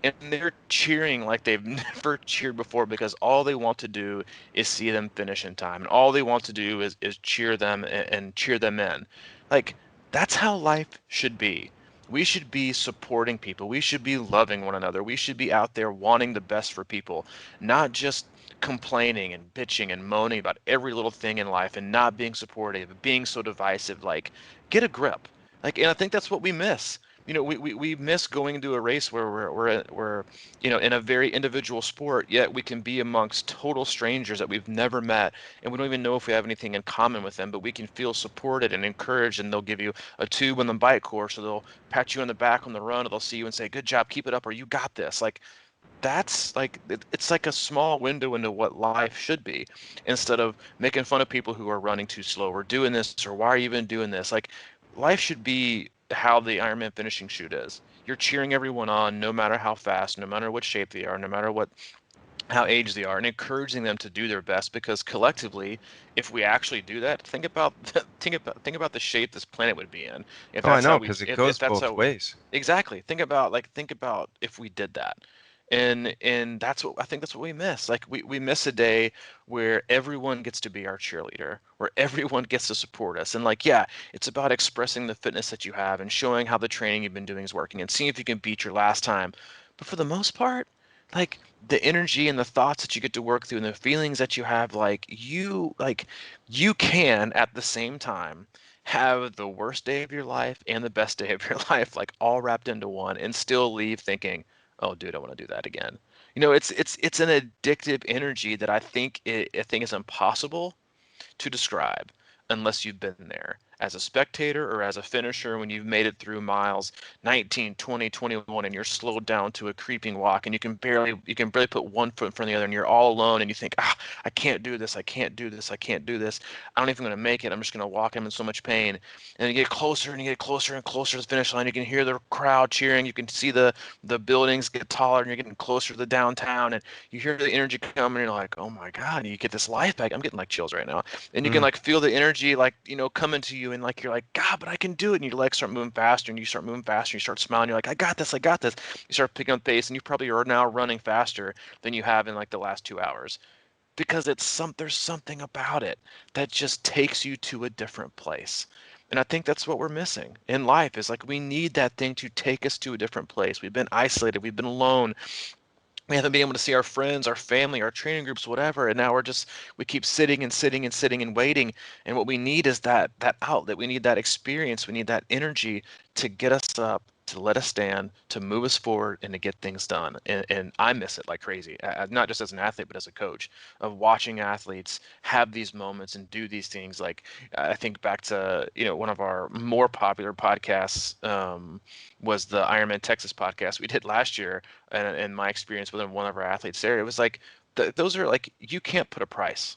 And they're cheering like they've never cheered before, because all they want to do is see them finish in time. And all they want to do is cheer them and cheer them in. Like, that's how life should be. We should be supporting people. We should be loving one another. We should be out there wanting the best for people, not just complaining and bitching and moaning about every little thing in life and not being supportive, being so divisive. Like, get a grip. Like, and I think that's what we miss. We miss going into a race where we're in a very individual sport, yet we can be amongst total strangers that we've never met, and we don't even know if we have anything in common with them, but we can feel supported and encouraged, and they'll give you a tube on the bike course, or they'll pat you on the back on the run, or they'll see you and say, "Good job, keep it up," or "You got this." Like, that's like it's like a small window into what life should be, instead of making fun of people who are running too slow or doing this, or "Why are you even doing this?" Like, life should be how the Ironman finishing shoot is. You're cheering everyone on, no matter how fast, no matter what shape they are, no matter what how aged they are, and encouraging them to do their best, because collectively, if we actually do that, think about think about the shape this planet would be in if Oh, I that's how know, we because it if goes that's both how ways. exactly. Think about if we did that. And that's what I think, that's what we miss. Like, we miss a day where everyone gets to be our cheerleader, where everyone gets to support us. And like, yeah, it's about expressing the fitness that you have and showing how the training you've been doing is working and seeing if you can beat your last time. But for the most part, like, the energy and the thoughts that you get to work through and the feelings that you have, you can at the same time have the worst day of your life and the best day of your life, like, all wrapped into one, and still leave thinking, "Oh, dude, I want to do that again." It's an addictive energy that I think is impossible to describe unless you've been there as a spectator or as a finisher, when you've made it through miles 19, 20, 21, and you're slowed down to a creeping walk, and you can barely put one foot in front of the other, and you're all alone, and you think, I can't do this, I can't do this, I can't do this, I don't even going to make it, I'm just going to walk, I'm in so much pain. And you get closer and you get closer and closer to the finish line, you can hear the crowd cheering, you can see the buildings get taller, and you're getting closer to the downtown, and you hear the energy coming, and you're like, "Oh my God," and you get this life back. I'm getting like chills right now. And you can Mm. like feel the energy, like, coming to you, and like you're like, "God, but I can do it." And your legs start moving faster, and you start moving faster, and you start smiling, you're like, "I got this, I got this." You start picking up pace, and you probably are now running faster than you have in like the last 2 hours, because there's something about it that just takes you to a different place. And I think that's what we're missing in life, is like, we need that thing to take us to a different place. We've been isolated, we've been alone, we haven't been able to see our friends, our family, our training groups, whatever. And now we keep sitting and sitting and sitting and waiting. And what we need is that outlet. We need that experience. We need that energy to get us up, to let us stand, to move us forward, and to get things done. And I miss it like crazy, not just as an athlete, but as a coach, of watching athletes have these moments and do these things. Like, I think back to, one of our more popular podcasts, was the Ironman Texas podcast we did last year, and my experience with one of our athletes there. It was like, those are like, you can't put a price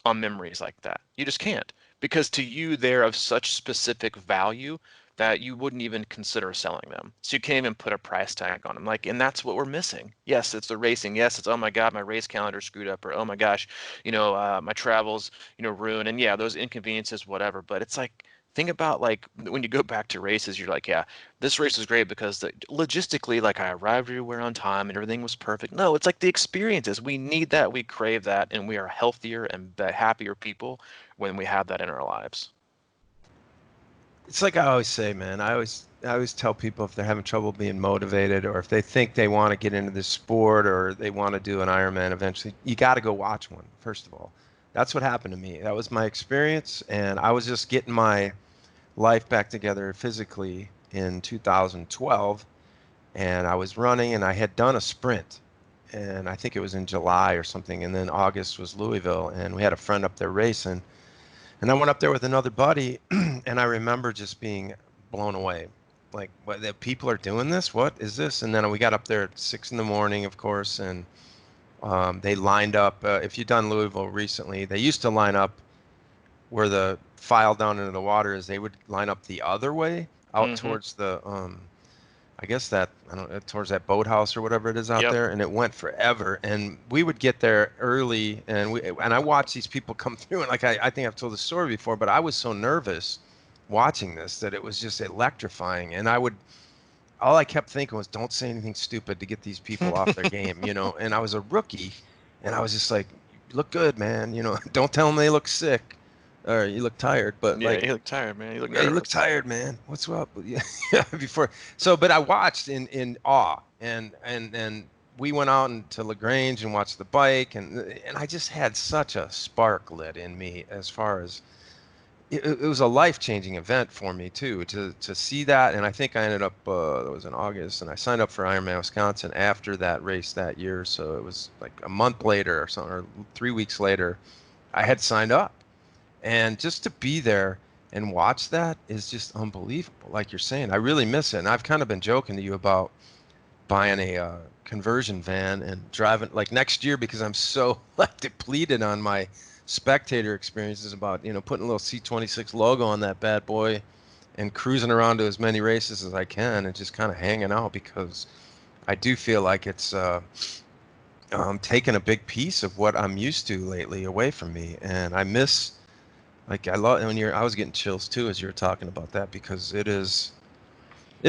on memories like that. You just can't, because to you they're of such specific value that you wouldn't even consider selling them. So you can't even put a price tag on them. Like, and that's what we're missing. Yes, it's the racing. Yes, it's, oh my God, my race calendar screwed up, or oh my gosh, my travels, ruined. And yeah, those inconveniences, whatever. But it's like, think about like when you go back to races, you're like, yeah, this race was great because logistically, like I arrived everywhere on time and everything was perfect. No, it's like the experiences. We need that. We crave that. And we are healthier and happier people when we have that in our lives. It's like I always say, man. I always tell people if they're having trouble being motivated, or if they think they want to get into this sport, or they want to do an Ironman eventually, you got to go watch one, first of all. That's what happened to me. That was my experience, and I was just getting my life back together physically in 2012, and I was running, and I had done a sprint, and I think it was in July or something, and then August was Louisville, and we had a friend up there racing, and I went up there with another buddy, and I remember just being blown away. Like, what, the people are doing this? What is this? And then we got up there at 6 in the morning, of course, and they lined up. If you've done Louisville recently, they used to line up where the file down into the water is. They would line up the other way out Hmm. towards the, I guess that, I don't know, towards that boathouse or whatever it is out Yep. there, and it went forever. And we would get there early, and I watched these people come through, and like I think I've told the story before, but I was so nervous watching this that it was just electrifying. And all I kept thinking was, don't say anything stupid to get these people off their game, you know. And I was a rookie, and I was just like, you look good, man, you know. Don't tell them they look sick or you look tired, but Yeah, like, you look tired, man. You look yeah, you look nervous. tired, man. What's up? Yeah, yeah. Before, so, but I watched in awe, and we went out into Lagrange and watched the bike, and I just had such a spark lit in me as far as it was a life changing event for me too to see that, and I think I ended up that was in August, and I signed up for Ironman Wisconsin after that race that year, so it was like a month later or something, or 3 weeks later, I had signed up. And just to be there and watch that is just unbelievable. Like you're saying, I really miss it. And I've kind of been joking to you about buying a conversion van and driving like next year because I'm so like depleted on my spectator experiences about, putting a little C26 logo on that bad boy and cruising around to as many races as I can and just kind of hanging out because I do feel like it's taken a big piece of what I'm used to lately away from me. And I miss like I love when I was getting chills too as you were talking about that because it is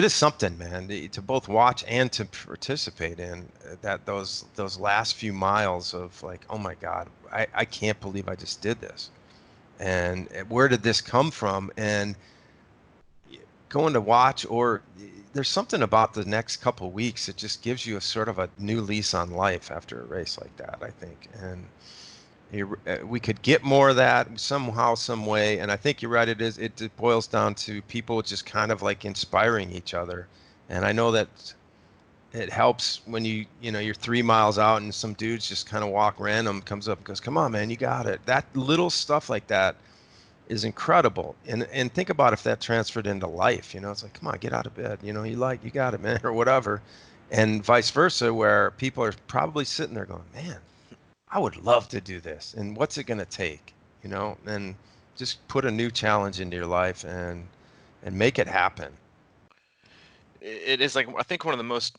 something, man, to both watch and to participate in that those last few miles of like, oh my God, I can't believe I just did this. And where did this come from? And going to watch or there's something about the next couple of weeks that just gives you a sort of a new lease on life after a race like that, I think. And we could get more of that somehow, some way. And I think you're right. It boils down to people just kind of like inspiring each other. And I know that it helps when you're 3 miles out and some dudes just kind of walk random, comes up and goes, come on, man, you got it. That little stuff like that is incredible. And think about if that transferred into life, it's like, come on, get out of bed. You got it, man, or whatever. And vice versa, where people are probably sitting there going, man, I would love to do this. And what's it going to take? And just put a new challenge into your life and make it happen. It is like I think one of the most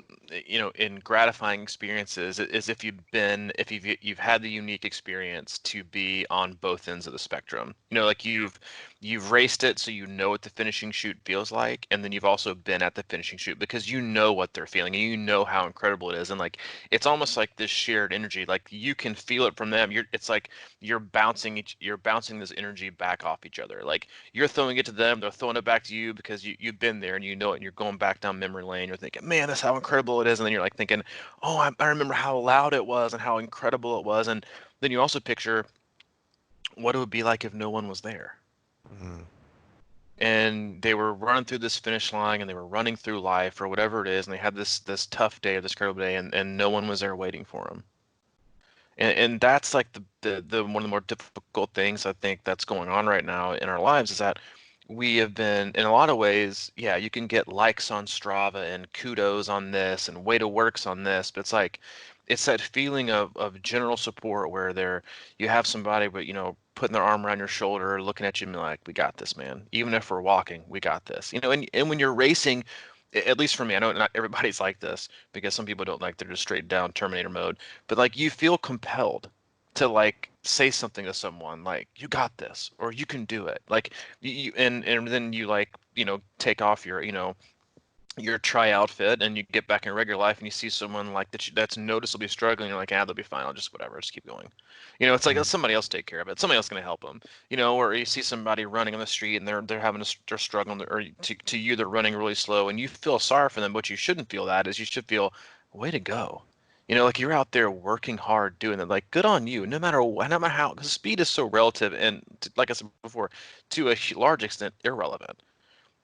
in gratifying experiences is if you've had the unique experience to be on both ends of the spectrum. Like you've raced it, so you know what the finishing chute feels like, and then you've also been at the finishing chute because you know what they're feeling and you know how incredible it is, and like it's almost like this shared energy. Like you can feel it from them. It's like you're bouncing this energy back off each other. Like you're throwing it to them, they're throwing it back to you because you've been there and you know it, and you're going back down memory lane. You're thinking, man, that's how incredible it is. And then you're like thinking, oh, I remember how loud it was and how incredible it was. And then you also picture what it would be like if no one was there. Mhm. And they were running through this finish line and they were running through life or whatever it is. And they had this tough day or this incredible day and no one was there waiting for them. And that's like the one of the more difficult things I think that's going on right now in our lives is that we have been in a lot of ways, yeah, you can get likes on Strava and kudos on this and way to works on this, but it's like it's that feeling of general support where you have somebody but putting their arm around your shoulder, looking at you and be like, we got this, man. Even if we're walking, we got this. And when you're racing, at least for me, I know not everybody's like this because some people don't, like, they're just straight down Terminator mode, but like you feel compelled to like say something to someone like, you got this, or you can do it. Like and then you, like, take off your try outfit and you get back in regular life and you see someone like that's noticeably struggling. You're like, they'll be fine. I'll just, whatever, just keep going. It's like, Mm. somebody else take care of it. Somebody else going to help them. Or you see somebody running on the street and they're struggling, or to you they're running really slow and you feel sorry for them. But you shouldn't feel that. Is you should feel, way to go. Like, you're out there working hard doing it. Like, good on you. No matter what, no matter how, because speed is so relative and, like I said before, to a large extent irrelevant,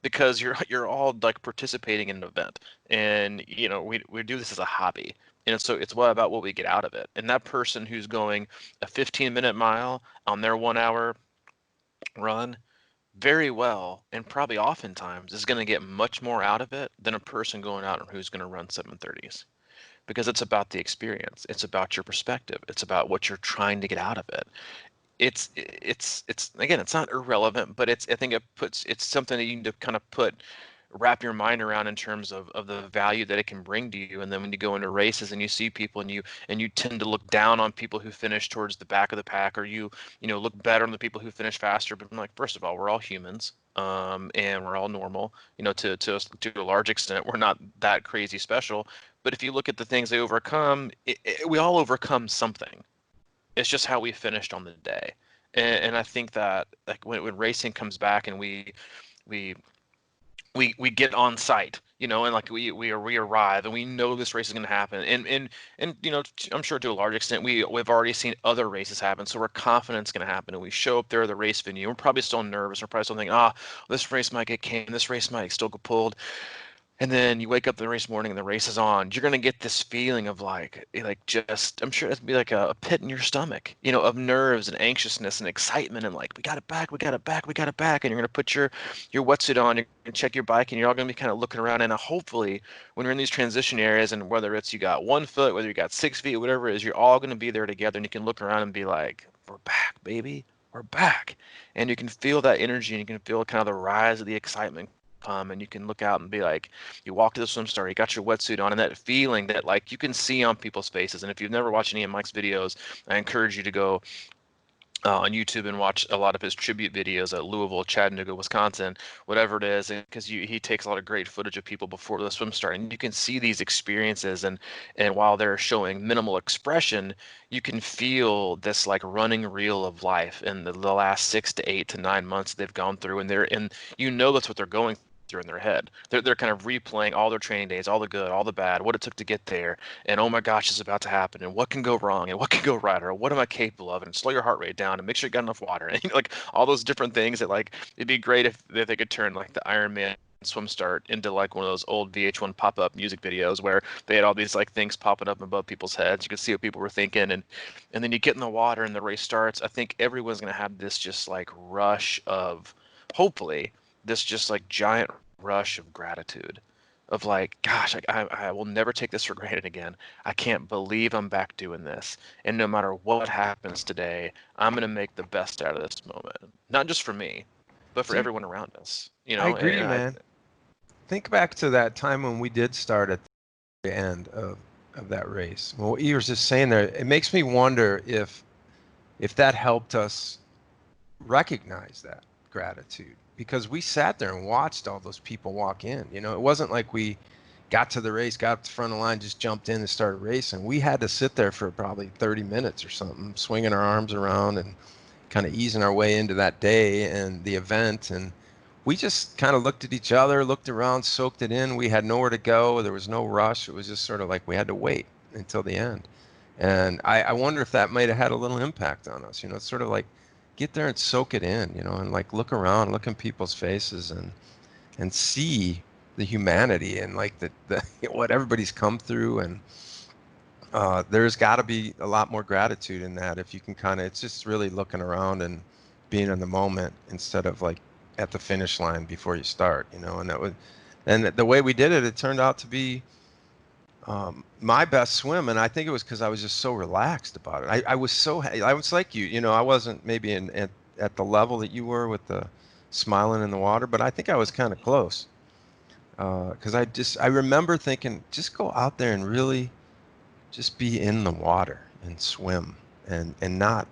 because you're all like participating in an event, and we do this as a hobby, and so it's what about what we get out of it. And that person who's going a 15-minute mile on their 1 hour run, very well, and probably oftentimes is going to get much more out of it than a person going out and who's going to run 7:30s, because it's about the experience, it's about your perspective, it's about what you're trying to get out of it. It's again, it's not irrelevant, but I think it's something that you need to kind of wrap your mind around in terms of the value that it can bring to you. And then when you go into races and you see people, and you tend to look down on people who finish towards the back of the pack, or look better on the people who finish faster. But I'm like, first of all, we're all humans, and we're all normal. To a large extent, we're not that crazy special. But if you look at the things they overcome, we all overcome something. It's just how we finished on the day. And I think that, like, when racing comes back and we we get on site, and like we arrive and we know this race is going to happen, and I'm sure to a large extent we've already seen other races happen, so we're confident it's going to happen, and we show up there at the race venue. We're probably still nervous. We're probably still thinking, this race might get canned, this race might still get pulled. And then you wake up the race morning and the race is on. You're gonna get this feeling of just, I'm sure it's gonna be like a pit in your stomach, of nerves and anxiousness and excitement, and like, we got it back, we got it back, we got it back. And you're gonna put your wetsuit on, you're gonna check your bike, and you're all gonna be kind of looking around. And hopefully, when you're in these transition areas, and whether it's you got 1 foot, whether you got 6 feet, whatever it is, you're all gonna be there together, and you can look around and be like, we're back, baby, we're back. And you can feel that energy, and you can feel kind of the rise of the excitement come, and you can look out and be like, you walk to the swim start, you got your wetsuit on, and that feeling that, like, you can see on people's faces. And if you've never watched any of Mike's videos, I encourage you to go on YouTube and watch a lot of his tribute videos at Louisville, Chattanooga, Wisconsin, whatever it is, because he takes a lot of great footage of people before the swim start, and you can see these experiences, and while they're showing minimal expression, you can feel this like running reel of life in the last 6 to 8 to 9 months they've gone through, and that's what they're going through in their head. They're kind of replaying all their training days, all the good, all the bad, what it took to get there, and oh my gosh, it's about to happen, and what can go wrong, and what can go right, or what am I capable of, and slow your heart rate down, and make sure you got enough water, and like all those different things that, like, it'd be great if they could turn like the Ironman swim start into like one of those old VH1 pop-up music videos where they had all these like things popping up above people's heads. You could see what people were thinking, and then you get in the water and the race starts. I think everyone's gonna have this just like rush of, hopefully, this just like giant rush of gratitude, of like, gosh, I will never take this for granted again. I can't believe I'm back doing this. And no matter what happens today, I'm going to make the best out of this moment. Not just for me, but for See, everyone around us. I agree, And man. Think back to that time when we did start at the end of that race. Well, what you were just saying there, it makes me wonder if that helped us recognize that gratitude, because we sat there and watched all those people walk in. It wasn't like we got to the race, got up to the front of the line, just jumped in and started racing. We had to sit there for probably 30 minutes or something, swinging our arms around and kind of easing our way into that day and the event. And we just kind of looked at each other, looked around, soaked it in. We had nowhere to go. There was no rush. It was just sort of like we had to wait until the end. And I wonder if that might have had a little impact on us. It's sort of like, get there and soak it in, and like look around, look in people's faces, and see the humanity and like the what everybody's come through. And there's got to be a lot more gratitude in that, if you can kind of, it's just really looking around and being in the moment instead of like at the finish line before you start. And that was, and the way we did it, it turned out to be My best swim, and I think it was because I was just so relaxed about it. I was I was like you, I wasn't maybe at the level that you were with the smiling in the water, but I think I was kind of close. Because I remember thinking, just go out there and really just be in the water and swim and not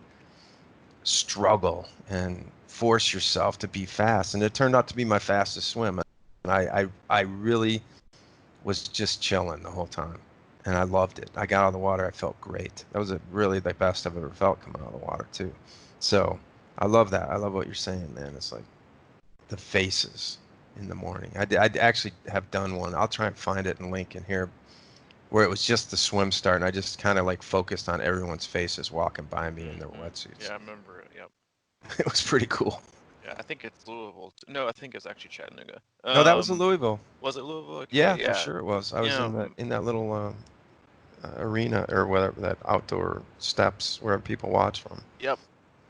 struggle and force yourself to be fast. And it turned out to be my fastest swim. And I really was just chilling the whole time. And I loved it. I got out of the water. I felt great. That was really the best I've ever felt coming out of the water too. So I love that. I love what you're saying, man. It's like the faces in the morning. I actually have done one. I'll try and find it and link in here where it was just the swim start, and I just kind of like focused on everyone's faces walking by me in their Yeah, wetsuits. I remember it. Yep. It was pretty cool. Yeah, I think it's Louisville. No, I think it's actually Chattanooga. No, that was in Louisville. Was it Louisville? Yeah, Okay, for yeah. sure it was. I You was know, in that little arena or whatever, that outdoor steps where people watch from. yep.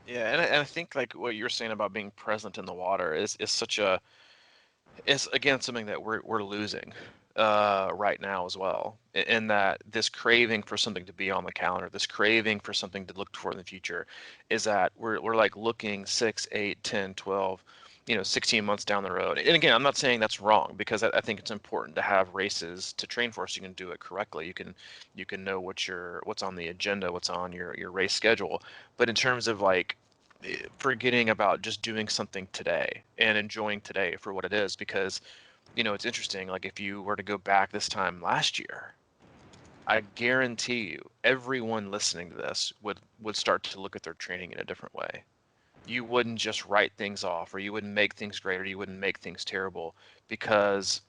Yeah, and I think like what you're saying about being present in the water is such a it's again something that we're losing right now as well. In that this craving for something to be on the calendar, this craving for something to look for in the future, is that we're like looking 6, 8, 10, 12, 16 months down the road. And again, I'm not saying that's wrong because I think it's important to have races to train for so you can do it correctly. You can know what's on the agenda, what's on your race schedule. But in terms of like forgetting about just doing something today and enjoying today for what it is, because it's interesting, like if you were to go back this time last year, I guarantee you everyone listening to this would start to look at their training in a different way. You wouldn't just write things off, or you wouldn't make things great, or you wouldn't make things terrible, because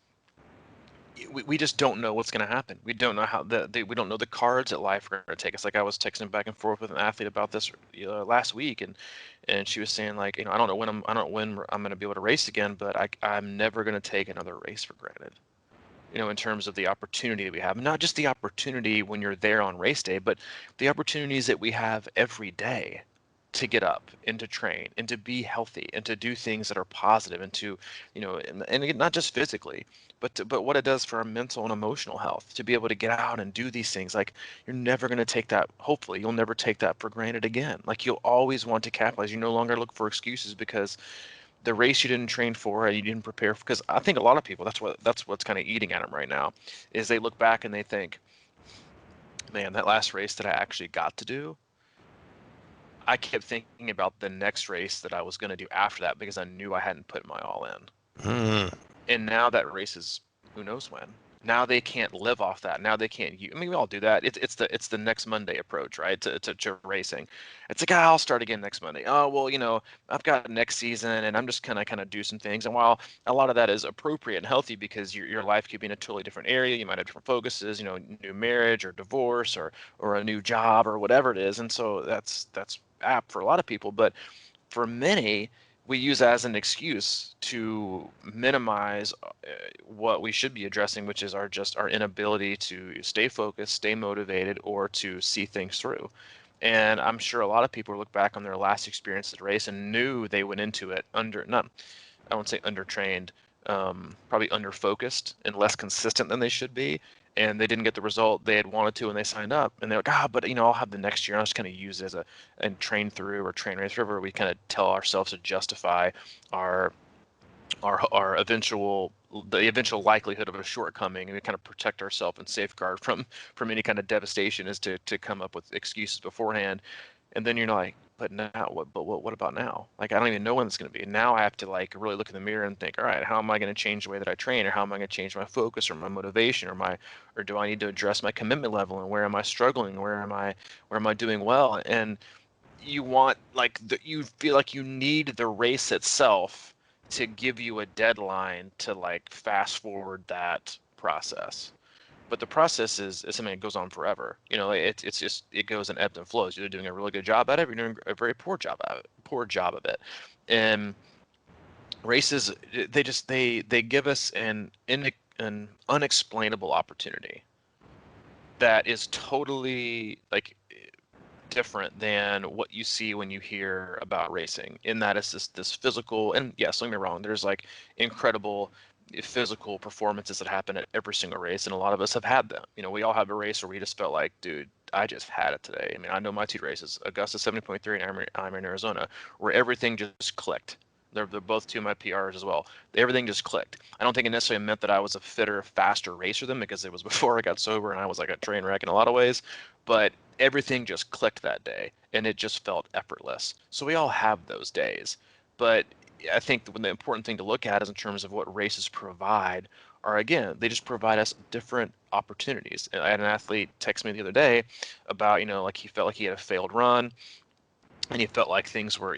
we just don't know what's going to happen. We don't know how we don't know the cards that life are going to take us. Like I was texting back and forth with an athlete about this last week, and she was saying like, I don't know when I'm going to be able to race again, but I'm never going to take another race for granted. In terms of the opportunity that we have, not just the opportunity when you're there on race day, but the opportunities that we have every day to get up and to train and to be healthy and to do things that are positive and to, and again, not just physically, but what it does for our mental and emotional health to be able to get out and do these things. Like you're never going to take that, hopefully you'll never take that for granted again. Like you'll always want to capitalize. You no longer look for excuses because the race you didn't train for and you didn't prepare for. Because I think a lot of people, that's what's kind of eating at them right now, is they look back and they think, man, that last race that I actually got to do, I kept thinking about the next race that I was going to do after that because I knew I hadn't put my all in. Mm. And now that race is who knows when. Now they can't live off that. Now they can't. I mean, we all do that. It's the next Monday approach, right? To racing. It's like, I'll start again next Monday. Oh well, I've got next season, and I'm just kind of do some things. And while a lot of that is appropriate and healthy because your life could be in a totally different area, you might have different focuses. New marriage or divorce or a new job or whatever it is. And so that's apt for a lot of people, but for many, we use that as an excuse to minimize what we should be addressing, which is our inability to stay focused, stay motivated, or to see things through. And I'm sure a lot of people look back on their last experience at a race and knew they went into it not, I won't say undertrained, probably underfocused and less consistent than they should be. And they didn't get the result they had wanted to, and they signed up. And they're like, but I'll have the next year. I'll just kind of use it as and train through or train race river. We kind of tell ourselves to justify our our eventual likelihood of a shortcoming, and we kind of protect ourselves and safeguard from any kind of devastation is to come up with excuses beforehand. And then you're like, but now what about now? Like I don't even know when it's going to be. Now I have to like really look in the mirror and think, all right, how am I going to change the way that I train, or how am I going to change my focus or my motivation, or do I need to address my commitment level, and where am I struggling, where am I doing well? And you feel like you need the race itself to give you a deadline to like fast forward that process. But the process is something that goes on forever. It's just it goes in ebbs and flows. You're doing a really good job at it, or you're doing a very poor job of it. And races, they give us an unexplainable opportunity that is totally like different than what you see when you hear about racing. In that it's this physical, and yes, don't get me wrong, there's like incredible physical performances that happen at every single race, and a lot of us have had them. We all have a race where we just felt like, dude, I just had it today. I mean, I know my 2 races, Augusta 70.3 and Ironman Arizona, where everything just clicked. They're both 2 of my PRs as well. Everything just clicked. I don't think it necessarily meant that I was a fitter, faster racer than because it was before I got sober and I was like a train wreck in a lot of ways, but everything just clicked that day and it just felt effortless. So we all have those days, but I think the important thing to look at is in terms of what races provide are, again, they just provide us different opportunities. And I had an athlete text me the other day about, like he felt like he had a failed run and he felt like things were,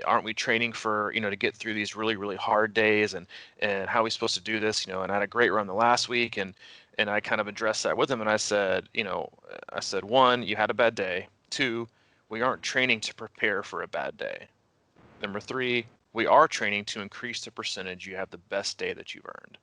aren't we training for, to get through these really, really hard days, and how are we supposed to do this, and I had a great run the last week, and I kind of addressed that with him, and I said, one, you had a bad day. Two, we aren't training to prepare for a bad day. Number three, we are training to increase the percentage you have the best day that you've earned.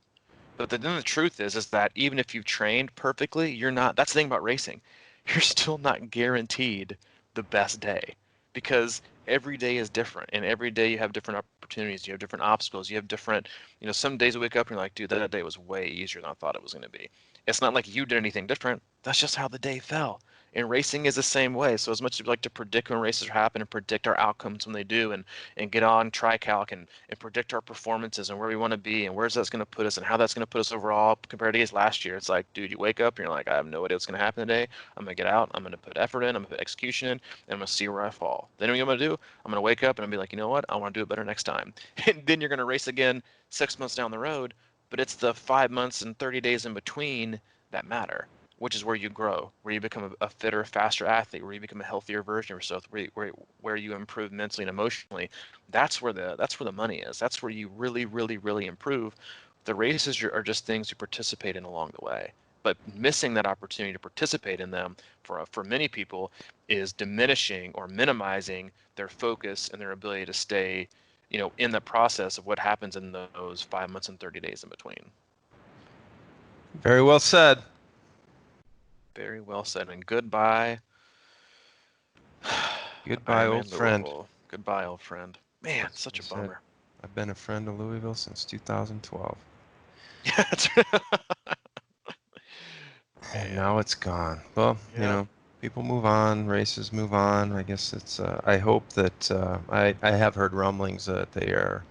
But then the truth is that even if you've trained perfectly, you're not. That's the thing about racing. You're still not guaranteed the best day because every day is different, and every day you have different opportunities. You have different obstacles. You have different. Some days you wake up and you're like, dude, that day was way easier than I thought it was going to be. It's not like you did anything different. That's just how the day fell. And racing is the same way. So as much as we like to predict when races happen and predict our outcomes when they do, and get on TriCalc and predict our performances and where we want to be and where's that's going to put us and how that's going to put us overall compared to last year. It's like, dude, you wake up and you're like, I have no idea what's going to happen today. I'm going to get out. I'm going to put effort in. I'm going to put execution in, and I'm going to see where I fall. Then what I'm going to do, I'm going to wake up and I'll be like, you know what? I want to do it better next time. And then you're going to race again 6 months down the road, but it's the 5 months and 30 days in between that matter, which is where you grow, where you become a fitter, faster athlete, where you become a healthier version of yourself, where you improve mentally and emotionally. That's where the money is. That's where you really, really, really improve. The races are just things you participate in along the way. But missing that opportunity to participate in them for many people is diminishing or minimizing their focus and their ability to stay, in the process of what happens in those 5 months and 30 days in between. Very well said. Very well said. And goodbye. Goodbye, old friend. Goodbye, old friend. Man, such a bummer. I've been a friend of Louisville since 2012. Yeah, that's right. And now it's gone. Well, people move on, races move on. I guess it's, I hope that, I have heard rumblings that they are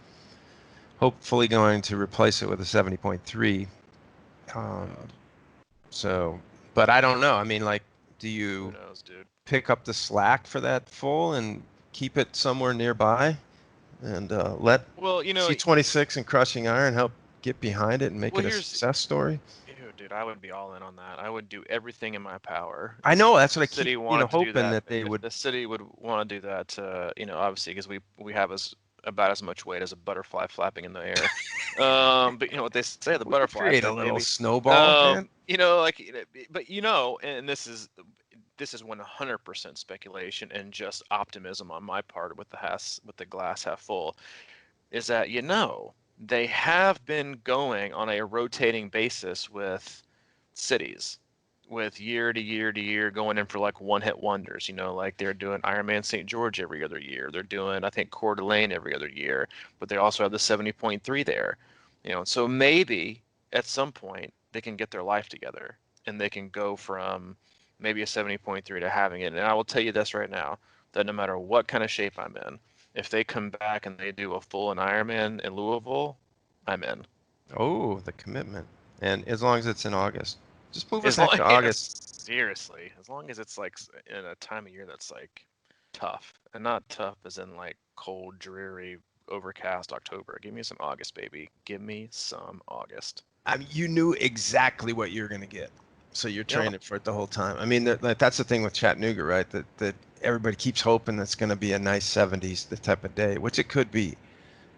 hopefully going to replace it with a 70.3. So, but I don't know. I mean, like, do you Who knows, dude? pick up the slack for that full and keep it somewhere nearby and let C26 and Crushing Iron help get behind it and make it a success story? Dude, I would be all in on that. I would do everything in my power. I know, that's what I keep, hoping that they would. The city would want to do that, obviously, because we have about as much weight as a butterfly flapping in the air. But you know what they say, the butterfly create a little snowball, man. And this is 100% speculation and just optimism on my part with the glass half full, is that they have been going on a rotating basis with cities, with year to year to year, going in for like one-hit wonders. Like they're doing Ironman St. George every other year. They're doing, I think, Coeur d'Alene every other year, but they also have the 70.3 there. So maybe at some point they can get their life together and they can go from maybe a 70.3 to having it. And I will tell you this right now, that no matter what kind of shape I'm in, if they come back and they do a full Ironman in Louisville, I'm in. Oh, the commitment. And as long as it's in August. Just move it back to August. Seriously, as long as it's like in a time of year that's like tough, and not tough as in like cold, dreary, overcast October. Give me some August, baby. Give me some August. I mean, you knew exactly what you're going to get. So you're training for it the whole time. I mean, that's the thing with Chattanooga, right? That everybody keeps hoping it's going to be a nice 70s, the type of day, which it could be,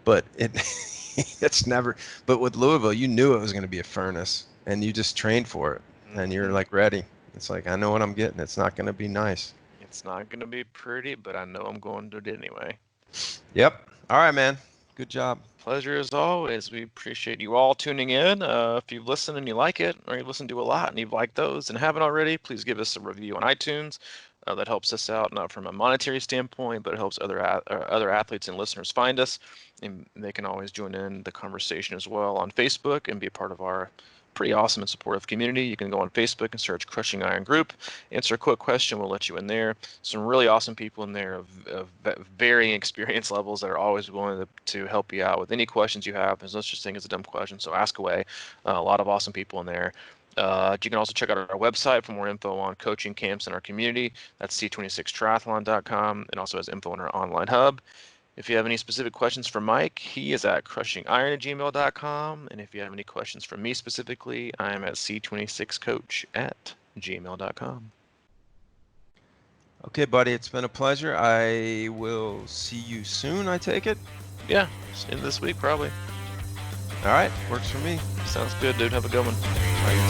but it's never. But with Louisville, you knew it was going to be a furnace, and you just trained for it, and you're like ready. It's like, I know what I'm getting. It's not going to be nice. It's not going to be pretty, but I know I'm going to do it anyway. Yep. All right, man. Good job. Pleasure as always. We appreciate you all tuning in. If you've listened and you like it, or you've listened to a lot and you've liked those and haven't already, please give us a review on iTunes. that helps us out, not from a monetary standpoint, but it helps other athletes and listeners find us, and they can always join in the conversation as well on Facebook and be a part of our pretty awesome and supportive community. You can go on Facebook and search Crushing Iron Group, answer a quick question, we'll let you in there. Some really awesome people in there of varying experience levels that are always willing to help you out with any questions you have. There's no such thing as a dumb question, so ask away. A lot of awesome people in there. You can also check out our website for more info on coaching camps in our community. That's c26triathlon.com, and also has info on our online hub. If you have any specific questions for Mike, he is at crushingiron@gmail.com. And if you have any questions for me specifically, I am at c26coach@gmail.com. Okay, buddy, it's been a pleasure. I will see you soon, I take it? Yeah, end of this week probably. All right, works for me. Sounds good, dude. Have a good one. All right.